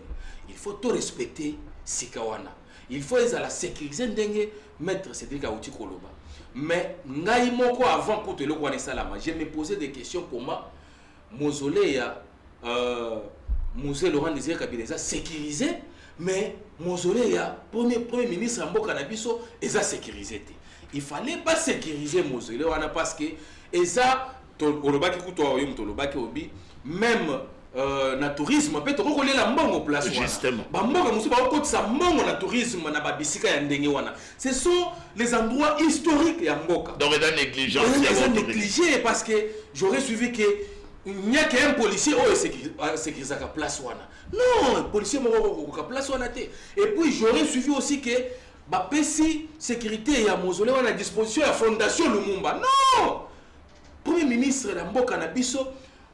Il faut tout respecter Sikawana. Il faut la sécuriser dengue maître Cédric Aouti Koloba. Mais ngai moko avant pour te le connaître salama, je me posais des questions comment mausolée musée Laurent Désiré Kabila sécurisé, mais mausolée premier ministre Mboka Nabiso est sécurisé. Il fallait pas sécuriser mausolée wana parce que eza olobaki kuto yo mutolobaki obi même na tourisme peut recoller la mbongo place justement ba mbongo musu ba ko sa mbongo na tourisme na ba bisika ya ndenge wana ce sont les endroits historiques ya mboka donc il y a négligence ils ont négligé parce que j'aurais suivi que il n'y a qu'un policier sécurisé à place wana non policier moko ko place wana té et puis j'aurais suivi aussi que ba pesi sécurité ya mausolée wana disposition ya fondation Lumumba non premier ministre de Mboka Nabiso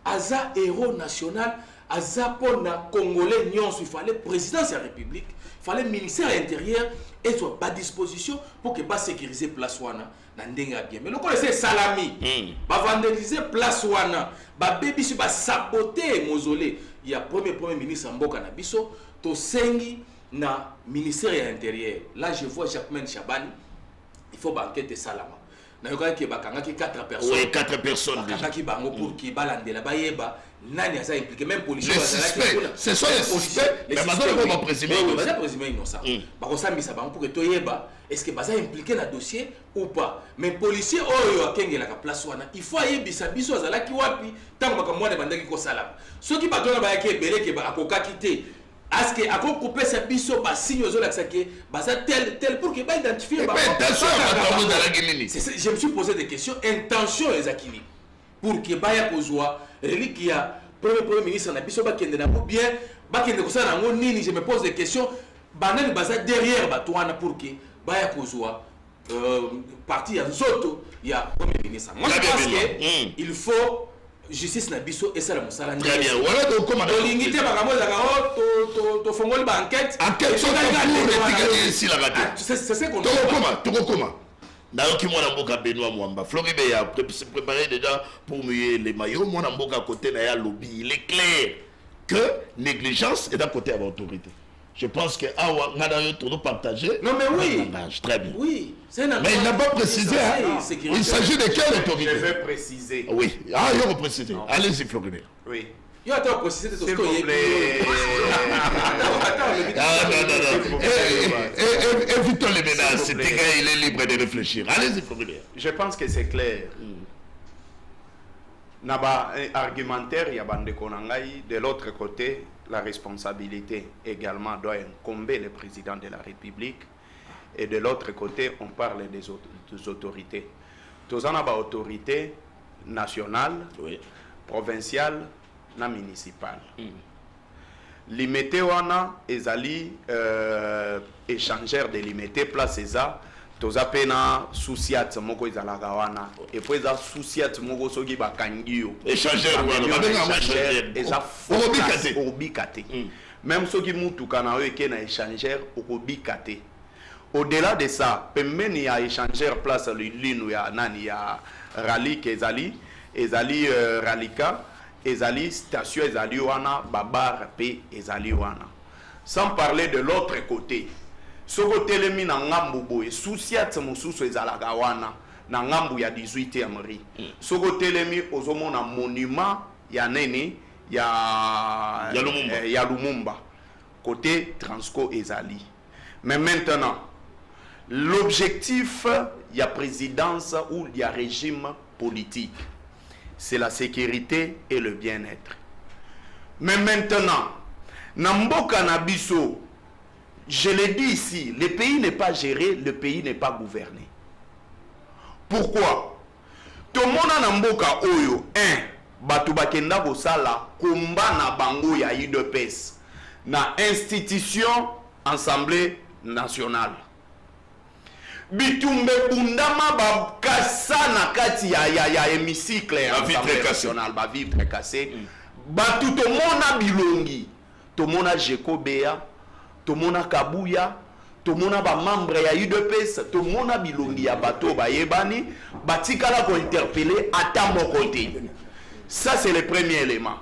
aza héros national aza pona congolais nyonso il fallait présidence de la république il fallait ministère intérieur et soit pas disposition pour que ba sécuriser place wana na ndenga bien mais le c'est salami ba vandaliser place wana ba bebisu ba saboter mausolée il y a premier ministre Mboka Nabiso to sengi na ministère intérieur là je vois Jacquemaine Chabani il faut banquette salama nayokaki bakangaki 4 personnes. Oui, 4 personnes déjà. Bakangaki bango pour ki balandela bayeba nani aza impliqué, même policier. Les suspects, ce sont les suspects, mais maintenant on va présumer innocent. Baza présumé innocent. Bakosambisa bango pour que toyeba est-ce que baza impliqué na dossier ou pas. Mais policier oyo akengelaka place wana, il faut ayebisa biso azalaki wapi tango bakamwana bandaki kosala. Soki batona bayaki ebele ke akokaki te. Est-ce que ako couper sa biso ba signe aux autres que baza tel pour que ba identifier ba. Je me suis posé des questions, intention ezakini pour que ba ya kozwa reliquia premier ministre na biso ba kende na ko bien ba kende kosala ngo nini. Je me pose des questions, banani baza derrière batwana pour que ba ya kozwa parti ya nzoto ya premier ministre. Moi je pense que il faut justice na biso et ça la musala. Très bien. Voilà donc comment l'unité makambo za to fongoli ba enquête sur la ici la radio. C'est ce qu'on comment Nayoki mwana mboka Benoît Mwamba Floribé a préparé déjà pour mouiller les maillots. Mwana mboka à côté na ya lobby. Il est clair que négligence est d'un côté à l'autorité. Je pense que on a tout partagé. Non mais oui. Très bien. Oui. Mais il n'a pas précisé. Il s'agit de quelle autorité? Je vais préciser. Oui. Ah, il va préciser. Allez-y, Floribé. Oui. Il va préciser de s'il vous plaît. Évitons les menaces. Il est libre de réfléchir. Allez-y, Floribé. Je pense que c'est clair. Naba argumentaire, il y a bande konangai. De l'autre côté, la responsabilité également doit incomber le président de la République. Et de l'autre côté, on parle des autorités. Tous en a autorité nationale, provinciale, na municipale. Limité wana ezali échangeur de limité place eza toza pena souciat moko ezalaka wana et puis eza souciat moko soki bakangio échangeur wana eza obikate même soki mutuka na yo eke na échangeur okobikate. Au-delà de ça, pembeni ya échangeur place linu ya nani ya ralik ezali ralika ezali station ezali wana babar pe ezali wana. Sans parler de l'autre côté. Soko telemi na ngambu boye souciat mususu ezalaka wana na ngambu ya 18 amri. Soko telemi ozomona monument ya nene ya Lumumba. Côté Transco ezali. Mais maintenant l'objectif il y a présidence ou il y a régime politique. C'est la sécurité et le bien-être. Mais maintenant, Namboka Nabiso, je l'ai dit ici, le pays n'est pas géré, le pays n'est pas gouverné. Pourquoi? Tout le monde Namboka Oyo, Batu Bakenda Bosala, Kumba na Bango ya UDPS, na institution Assemblée nationale. Bitumbe bundama ba kasa na kati ya hémicycle Assemblée nationale ba vitre cassé ba tout mona bilongi to mona Jeko Bea to mona Kabuya to mona ba membre ya UDPS to mona bilongi ya bato ba yebani batikala ko interpeller à mon côté. Ça c'est le premier élément.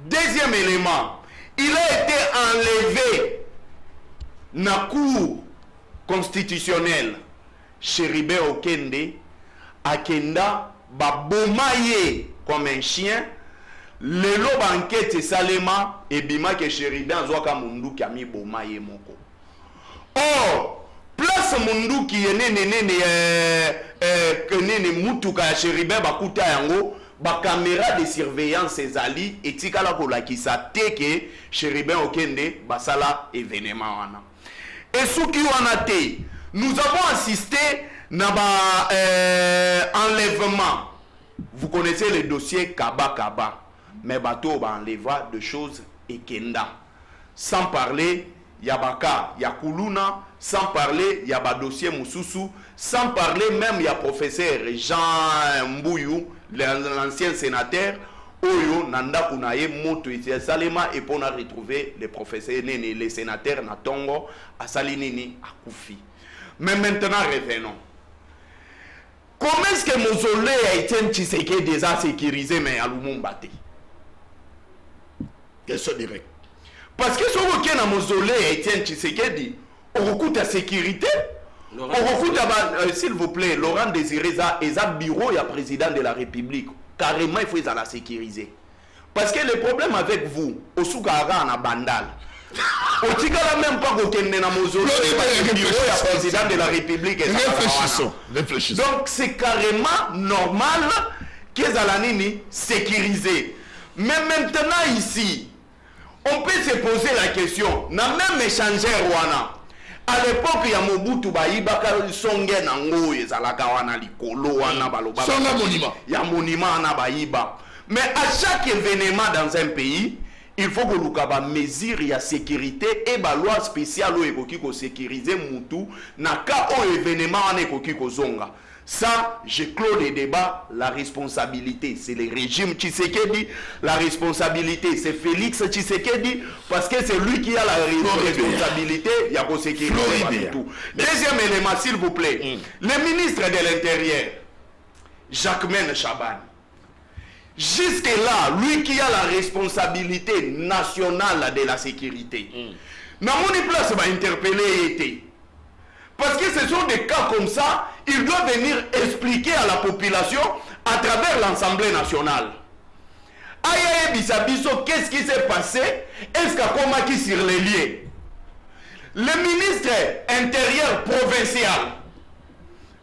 Deuxième élément, il a été enlevé na cour constitutionnelle. Chéribé Okende Akenda babomaye comme un chien. Lelo banquete salema et bima ke Chéribé azwaka mundu ki ami bomaye moko. Or place mundu ki nene mutuka ya Chéribé bakuta yango ba caméra de surveillance ezali etikala kolakisa teke Chéribé Okende basala événement wana. Et souki wana te nous avons assisté à enlèvement. Vous connaissez le dossier Kaba. Mais bateau enlèvera de choses et Kenda. Sans parler Yabaka, Yakuluna, sans parler Yaba dossier Moussousou, sans parler même ya professeur Jean Mbouyou, l'ancien sénateur, Oyo Nanda Kunaye Moto Salema et pour retrouver les professeurs les sénateurs Natongo, à Salinini, à Koufi. Mais maintenant, revenons. Comment est-ce que Mausolée a été déjà sécurisé, mais à Lumumba? Question directe. Parce que ce qui est dans Mausolée a été sécurisé, on recoute la sécurité, S'il vous plaît, Laurent Désiré, il a bureau, il y a président de la République. Carrément, il faut la sécuriser. Parce que le problème avec vous, au Soukara, en Bandal, au Tigala même pas qu'au Kenya Mozolo, il y a président de la République. Réfléchissons. Donc, c'est carrément normal qu'ils aient sécurisé. Mais maintenant, ici, on peut se poser la question, n'a même échangé Rwanda. À l'époque, il y a Mobutu Baïbaka Songen Nango, Ezalaka wana likolo wana baloba. Songa monument. Il y a monument na Baïba. Mais à chaque événement dans un pays, il faut que l'on ait des mesures de sécurité et des lois spéciales pour sécuriser Moutou. Na cas où événement on zonga. Ça, je clôt le débat. La responsabilité, c'est le régime Tshisekedi. La responsabilité, c'est Félix Tshisekedi. Parce que c'est lui qui a la responsabilité. Il y a pour sécuriser tout. Deuxième élément, s'il vous plaît. Le ministre de l'Intérieur, Jacquemain Chaban. Jusque-là, lui qui a la responsabilité nationale de la sécurité. N'a mon place va interpeller. Parce que ce sont des cas comme ça, il doit venir expliquer à la population à travers l'Assemblée nationale. Aïe Bisabiso, qu'est-ce qui s'est passé? Est-ce qu'il y a comment qui sur les liens? Le ministre intérieur provincial,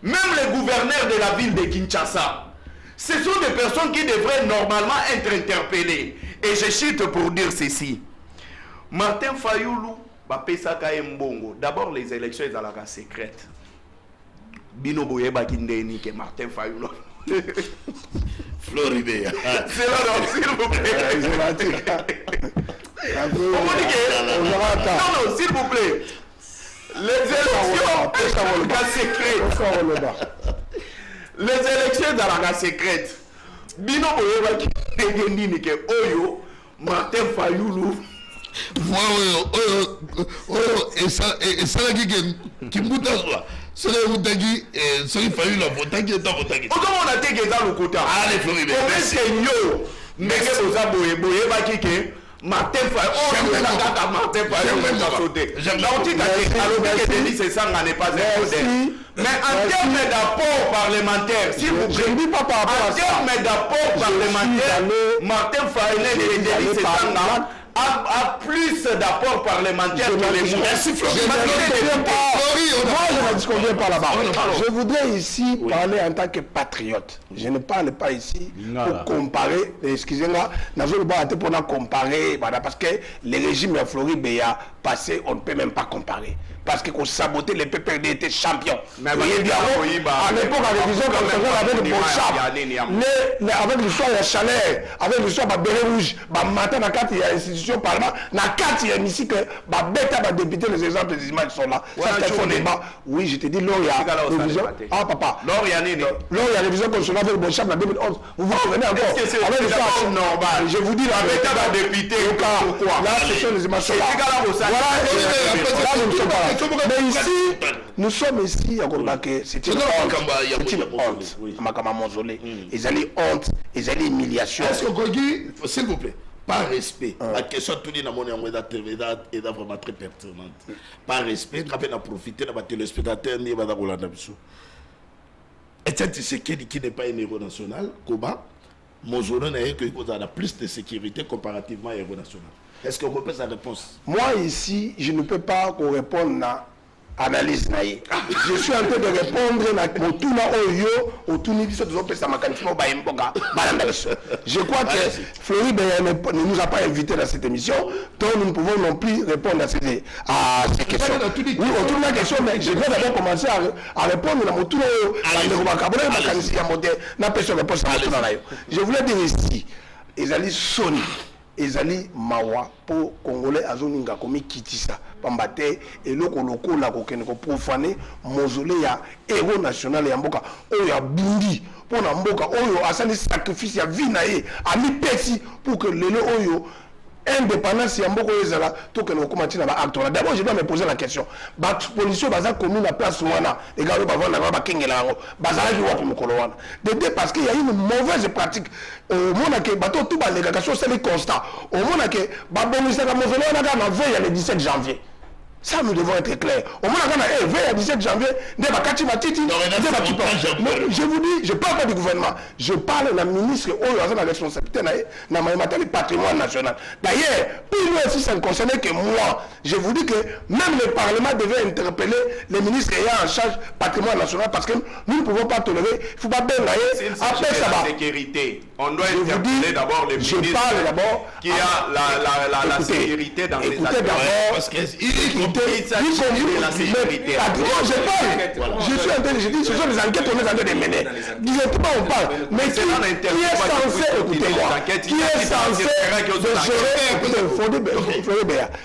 même le gouverneur de la ville de Kinshasa, ce sont des personnes qui devraient normalement être interpellées. Et je cite pour dire ceci. Martin Fayoulou, d'abord les élections sont la secrète. Bino Boyeba Kindeni que Martin Fayoulou. Floride. C'est là, s'il vous plaît. Non, s'il vous plaît. Les élections sont la secrète. Les élections dans la secrète. Bino Boyeba Kindeni que Oyo, Martin Fayoulou. Et ça qui mouta ça qui fallu la votagi et votagi. Comment on a dit que ça le côté? Allez Floride. Est-ce que yo ndenge boza boye ba kike Martin Fayoulou Martin Fayoulou a sauté. Donc tu as dit que Denis Sesanga n'est pas un modèle. Mais en termes d'apport parlementaire, s'il vous plaît, en termes d'apport parlementaire, Martin Fayoulou et Denis Sesanga a plus d'apport parlementaire que les gens. Merci Floride. Moi, je ne disconviens pas là-bas. Je voudrais ici parler en tant que patriote. Je ne parle pas ici pour comparer. Excusez-moi, pour comparer, parce que le régime de Floride a passé, on ne peut même pas comparer. Parce que qu'on sabotait, les PPRD étaient champions. Mais à l'époque, à l'évision, avec le bon avec l'histoire de Chalet, avec l'histoire de Béret Rouge, matin, il y a institution parlement, il y a ici que les députés, les exemples des images sont là. Ça, c'est un faux débat. Oui, je te dis, là, il y a révision. Ah, papa. Là, il y a révision constitutionnelle avec le bon chap en 2011. Vous vous souvenez encore? Avec l'histoire normal. Je vous dis, avec les députés, là, ce sont les images. Voilà, mais ici, nous sommes ici à Gorbake, c'est une honte. Makama Monzolé. Ils allaient honte, ils allaient humiliation. Est-ce que Gogi, s'il vous plaît, par respect, la question tout le monde est vraiment très pertinente. Par respect, quand on a profité de la téléspectateur, ni de Rolanda Bissou. Etienne Tshisekedi qui n'est pas un héros national, comment Monzolé n'a plus de sécurité comparativement à un héros national. Est-ce qu'on peut sa réponse? Moi ici, je ne peux pas répondre à l'analyse. Je suis en train de répondre à je crois que Floride ne nous a pas invités dans cette émission, donc nous ne pouvons non plus répondre à ces questions. Oui, autour de la question, mais je vais d'abord commencer à répondre à mon tour. Je voulais dire ici, ils allaient sonner. Ezali mawa po congolais azoninga komi kitisa pambate eloko lokola kokene ko profaner mausolée ya héros national ya mboka oyo ya bundi po na mboka oyo asali sacrifice ya vie na ye ami pesi pour que lelo oyo indépendance ya mboka ezala to que nous commencer na acte. D'abord je dois me poser la question. Ba policier baza commune na place wana et gars ba vendre ba kengela ngo bazala ki wapi mukolo wana. De parce qu'il y a une mauvaise pratique. Au monde que bateau tout ba négation c'est le constat. Au monde que ba bonisa ka mausolée na veille le 17 janvier. Ça, nous devons être clairs. Au moins, on a veille à 17 janvier, je vous dis, je ne parle pas du gouvernement. Je parle de la ministre où il y a la responsabilité dans le patrimoine national. D'ailleurs, plus loin aussi, ça ne concernait que moi. Je vous dis que même le Parlement devait interpeller les ministres ayant en charge patrimoine national parce que nous ne pouvons pas tolérer. Il ne faut pas bien après ça va. Sécurité. On doit interpeller d'abord les ministres qui a la sécurité dans les affaires. Parce que la sécurité. Je suis en train de dire, ce sont des enquêtes qu'on est en train de mener. Directement, on parle. Mais qui est censé, écoutez-moi, qui est censé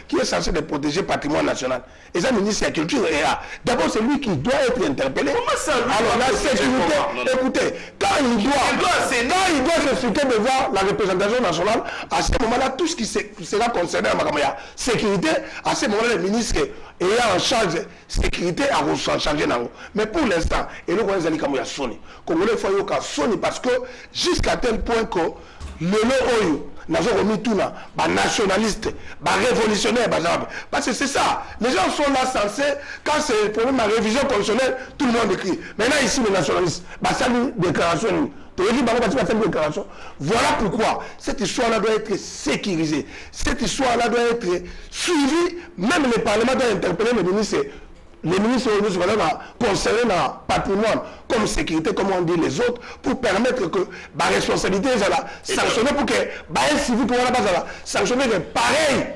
qui est censé de protéger le patrimoine national? Et ça, le ministre de la Culture est là. D'abord, c'est lui qui doit être interpellé. Alors, la sécurité, écoutez, quand il doit s'expliquer devant la représentation nationale, à ce moment-là, tout ce qui sera concerné à Makamaya, sécurité, à ce moment-là, le ministre ayant en charge sécurité a changé. Mais pour l'instant, et le Rwanda Kamaya Sony, Congolais faut Sony parce que jusqu'à tel point que le Oyo, nationaliste, révolutionnaire, parce que c'est ça. Les gens sont là censés, quand c'est le problème de la révision constitutionnelle, tout le monde écrit. Maintenant ici, les nationalistes, ça une déclaration. Voilà pourquoi cette histoire-là doit être sécurisée. Cette histoire-là doit être suivie. Même le Parlement doit interpeller les ministres concernés dans le patrimoine, comme sécurité, comme on dit les autres, pour permettre que la responsabilité soit sanctionnée pour que les civils soient sanctionnés de pareil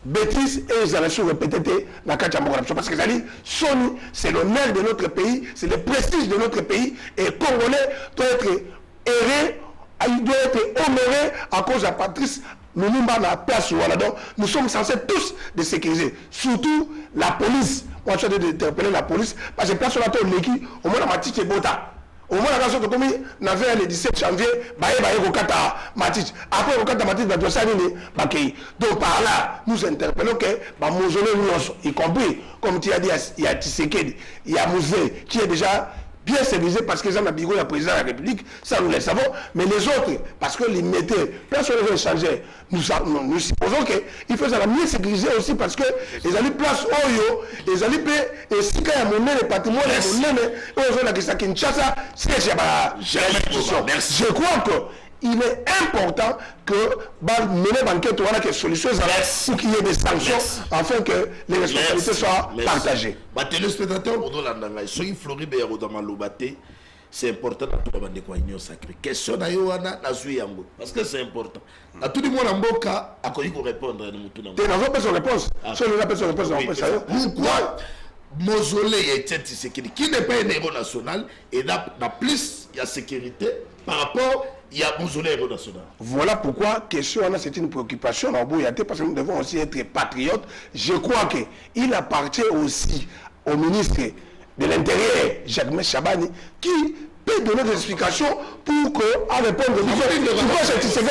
bêtises et ils allaient se répéter dans la parce que Sony, c'est l'honneur de notre pays, c'est le prestige de notre pays et les Congolais doivent être errés, ils doivent être honorés à cause de Patrice Lumumba dans la place. Donc nous sommes censés tous de sécuriser, surtout la police. Moi je suis d'interpeller la police parce que personne n'a l'équipe, au moins la matite est bota. Au moins la raison que comme on avait le 17 janvier, Matich. Après au Kata Matich, donc par là, nous interpellons que Mausolée, y compris, comme tu as dit, il y a Tshisekedi, il y a Mouzé, qui est déjà bien sécurisé parce qu'ils ont la bigot, le président de la République, ça nous le savons, mais les autres, parce que les mettaient, personne ne veut changer. Nous supposons qu'il faut la mieux sécuriser aussi parce que les alliés place Oyo, les alliés et si quand il y a mon le patrimoine, je crois que il est important que mener l'enquête ou que solution pour qu'il y ait des sanctions afin que les responsabilités soient partagées. Téléspectateurs, c'est important pour la union sacrée. Question na yoana na yango parce que c'est important. À tout le monde en boka a connu pour répondre à nous. Tu n'as pas besoin de réponse. Pourquoi Mausolée et Tshisekedi qui n'est pas un héros national et n'a plus de sécurité par rapport il y a Mausolée héros national. Voilà pourquoi question c'est une préoccupation en Bouyate parce que nous devons aussi être patriotes. Je crois que il appartient aussi au ministre de l'Intérieur, Jacques Chabani, qui peut donner des explications pour qu'à répondre aux questions. Pourquoi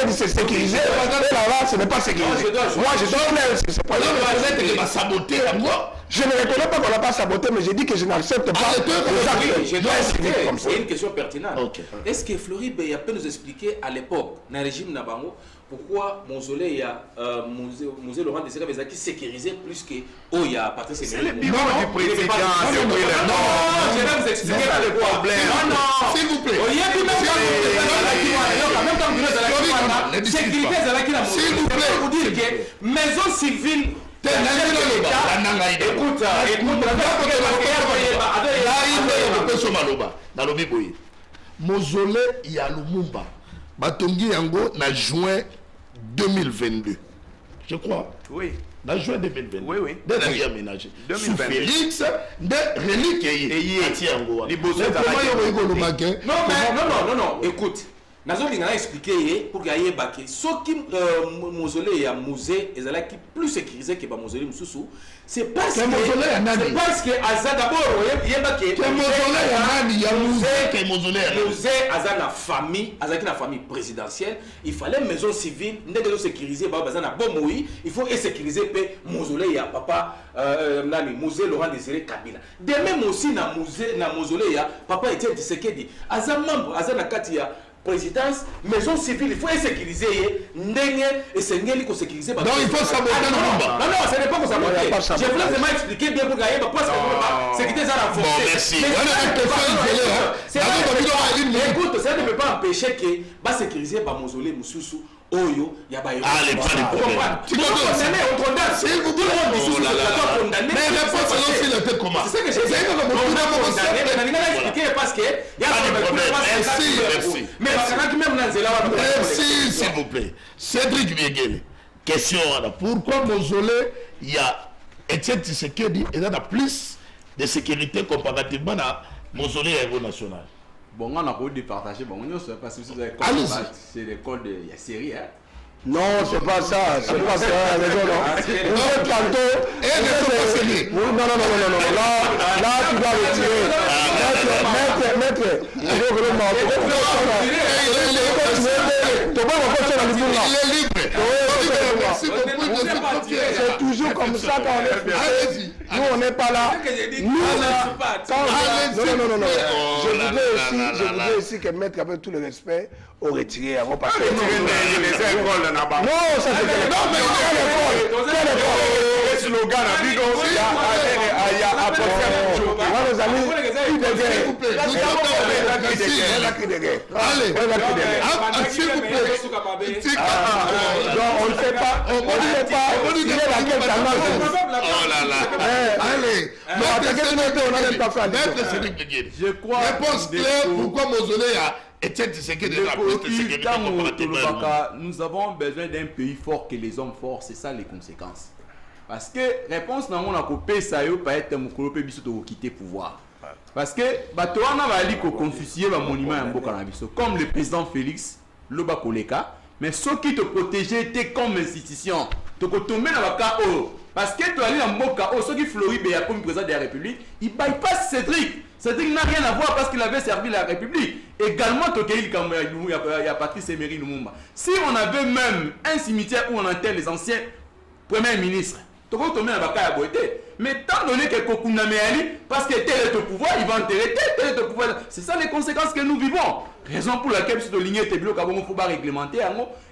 c'est sécurisé et là-bas, ce n'est pas sécurisé. Moi, je donne saboter encore. Je ne reconnais pas qu'on n'a pas saboté, mais j'ai dit que je n'accepte pas. C'est une question pertinente. Okay. Est-ce que Fleury peut nous expliquer à l'époque, dans le régime Nabango, pourquoi Mausolée et Musée Laurent Désiré qui sécurisé plus que Oya Patrice c'est le bureau du président. Non, je vais vous expliquer le problème. Non, s'il vous plaît. Sécurité, s'il vous plaît. Vous dire que maison civile. Écoute, Mausolée ya Lumumba batongi yango na juin 2022 je crois. Oui. Dans juin 2022. Oui, oui. Dès la guerre ménagée. Sous Félix, des reliques et non. Écoute. Nazolinga a expliqué pour qu'il y ait baqué. Ce qui Mausolée et musée est plus sécurisé que Mausolée Moussou. C'est parce que Aza d'abord il y a baqué. Musée Aza la famille, Aza qui la famille présidentielle. Il fallait maison civile, n'est sécurisé Baza na Bomoui. Il faut sécuriser Mausolée et papa musée Laurent Désiré Kabila. De même aussi na musée na Mausolée papa était Tshisekedi. Aza membre Aza na Katia présidence, maison civile, il faut sécuriser. Et sécuriser. Donc il faut saboter le Non, ce n'est pas pour saboter. Je voulais vraiment expliquer bien pour gagner, parce que sécurité ça renforcé. Bon, merci. Écoute, ça ne peut pas empêcher que va sécuriser par mausolée Moussoussou. Oyo, il y a pas de problème. Tu dois condamner, on condamne. S'il vous plaît, mais réponse alors s'il était comment? C'est ce que j'ai dit. On a condamné, mais on a expliqué parce que il y a Merci. Merci, s'il vous plaît. Cédric Biegele, question pourquoi mausolée il y a Etienne Tshisekedi et il y a plus de sécurité comparativement à mausolée héros national? Bon, on a beau départager, bon, on ne sait pas si vous avez c'est l'école de la série, hein. Non, c'est pas ça, c'est pas ça, les gens, non. Non, là, tu dois retirer. Maître, il est libre. C'est toujours comme ça quand on est fait. Nous, on n'est pas là. Non. Je voudrais aussi que Maître, avec tout le respect, au retiré avant parce que... Non, ça c'est quelle école? Quelle école? Slogan, les amis, on ne sait pas, je crois. Réponse claire, pourquoi mausolée a Etienne Tshisekedi de la plus de sécurité comparativement? Nous avons besoin d'un pays fort que les hommes forts, c'est ça les conséquences. Parce que réponse dans mon acopé ça yo pas être mukolo pe biso to quitter pouvoir. Parce que bato wana bali ko confucier ba monument ya mboka na biso comme le président Félix Loba Koleka, mais ceux qui te protégeaient étaient comme institution. To ko tomber na baka o parce que to ali na mboka o ceux qui Floride ya comme président de la République, il bypass Cédric. Cédric n'a rien à voir parce qu'il avait servi la République. Également, il y a Patrice Emery Lumumba. Si on avait même un cimetière où on enterre les anciens premiers ministres, mais tant donné que Kokuna Meali, parce que tel est au pouvoir, il va enterrer tel est au pouvoir. C'est ça les conséquences que nous vivons. Raison pour laquelle ce ligne est bloqué, il faut réglementer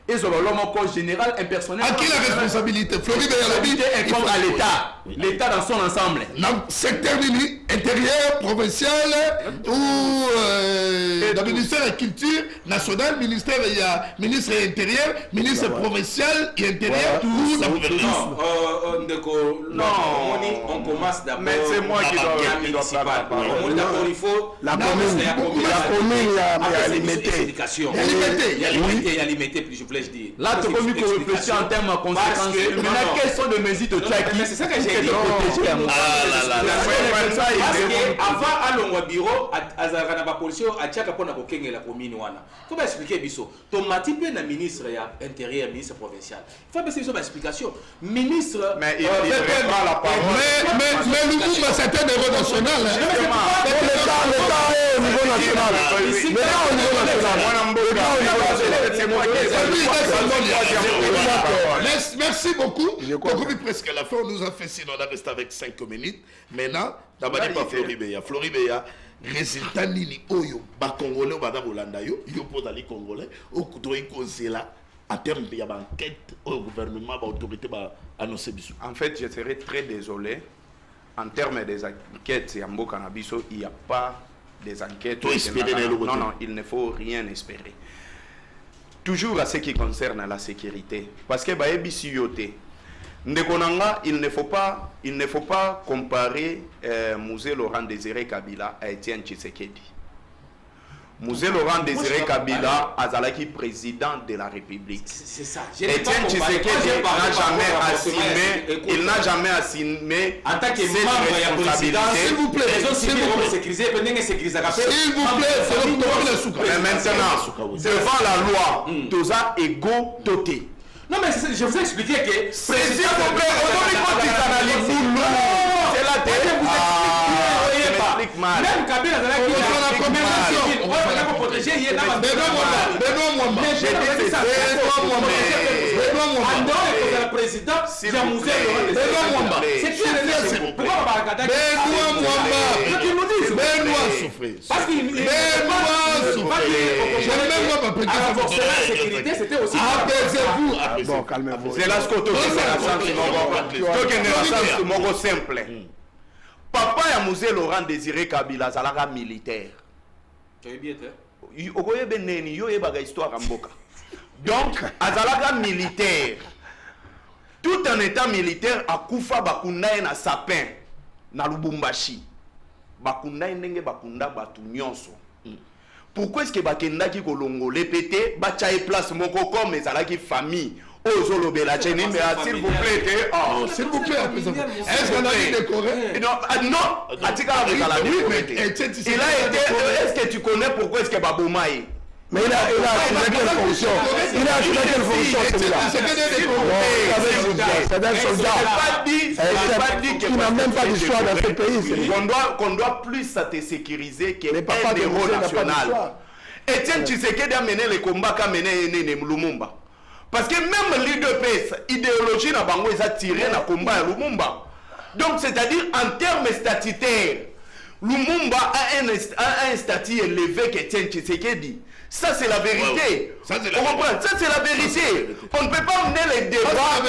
et l'homme encore général, impersonnel. À qui la responsabilité? Floride est comme à l'État. L'État dans son ensemble. Dans le secteur intérieur, provincial ou dans le ministère de la Culture nationale, ministère ministre intérieur, ministre provincial et intérieur, tout la gouvernance. Non, on commence d'abord. Mais c'est moi qui dois parler. D'abord, il faut la commune, il y a limité, puis je voulais dire. Là, tu peux réfléchir en termes de conséquences. Maintenant, quelles sont les mesures de Tchaki? C'est ça que j'ai dit. Avant, à l'ongwa bureau, à Zaranaba Polio, à Tchaka pour la commune. Il faut expliquer, Bisso. Ton matipé na ministre intérieur, ministre provincial. Il faut baisser son explication. Ministre. Mais il prend la parole. Mais Lumumba, c'est un héros national. L'État est au niveau national. L'État au niveau national. Merci beaucoup. On est presque à la fin. On nous a fait sinon on reste avec 5 minutes. Maintenant, d'abord pas Floribeya. Floribeya, résultat nini oyo ba Congolais ba Rolanda yo pour les Congolais au kutoyi kozela à terme il y a une enquête au gouvernement ba autorité ba annoncer biso. En fait, je serais très désolé en termes des enquêtes et en Bokanabiso, il n'y a pas des enquêtes. Non, il ne faut rien espérer. Toujours à ce qui concerne la sécurité. Parce que Baebisi Yote, Ndekonanga, il ne faut pas comparer Musée Laurent Désiré Kabila à Etienne Tshisekedi. Musée Laurent Désiré Kabila Azalaki président de la République. C'est ça. Etienne Tshisekedi n'a jamais assumé en tant que membre de la présidence. S'il vous plaît, mais maintenant, devant la loi, tous a égaux dotés. Non mais je vous ai expliqué que s'il vous plaît, même Kabila même pas prêter ça. Renforcer la sécurité, c'était aussi. Apaisez-vous. Bon, calmez-vous. C'est là ce que tu as simple. Papa ya Mosé Laurent Désiré Kabila Zalaga militaire. Tu es bien, donc, Azalaga militaire. Tout en étant militaire, Akoufa Bakunda na sapin na Lubumbashi. Bakunda ndenge bakunda batu nyonso. Pourquoi est-ce que bakenda ki kolongo le pété bachaye place moko comme ezalaki famille ozolo bela chene mais s'il vous plaît que s'il vous plaît est-ce qu'on a dit décoré non atika la il a été est-ce que tu connais pourquoi est-ce que Babomaï mais il a quelle fonction? Il a quelle fonction celui-là? C'est un soldat. Il n'a même pas d'histoire dans ce pays. Qu'on doit plus te sécuriser qu'un héros national. Etienne Tshisekedi a mené le combat qu'a mené Lumumba. Parce que même l'UDPS, idéologie n'a pas tiré dans le combat à Lumumba. Donc c'est-à-dire en termes statutaires, Lumumba a un statut élevé qu'Etienne Tshisekedi. Ça c'est la vérité. Ça c'est la vérité. On ne peut pas mener les débats.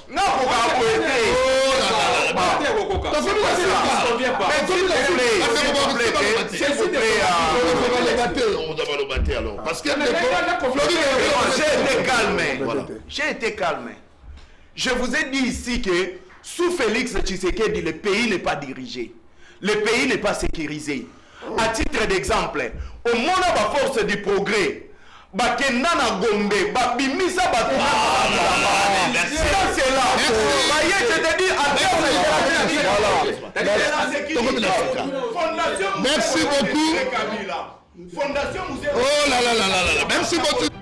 Non, pour parce que j'ai été calme. Je vous ai dit ici que sous Félix Tshisekedi, le pays n'est pas dirigé. Le pays n'est pas sécurisé. À titre d'exemple, au monde de la force du progrès, bakenda na Gombe, babimisa batuna. Ça c'est là. Merci beaucoup. Oh là là là là là. Merci beaucoup.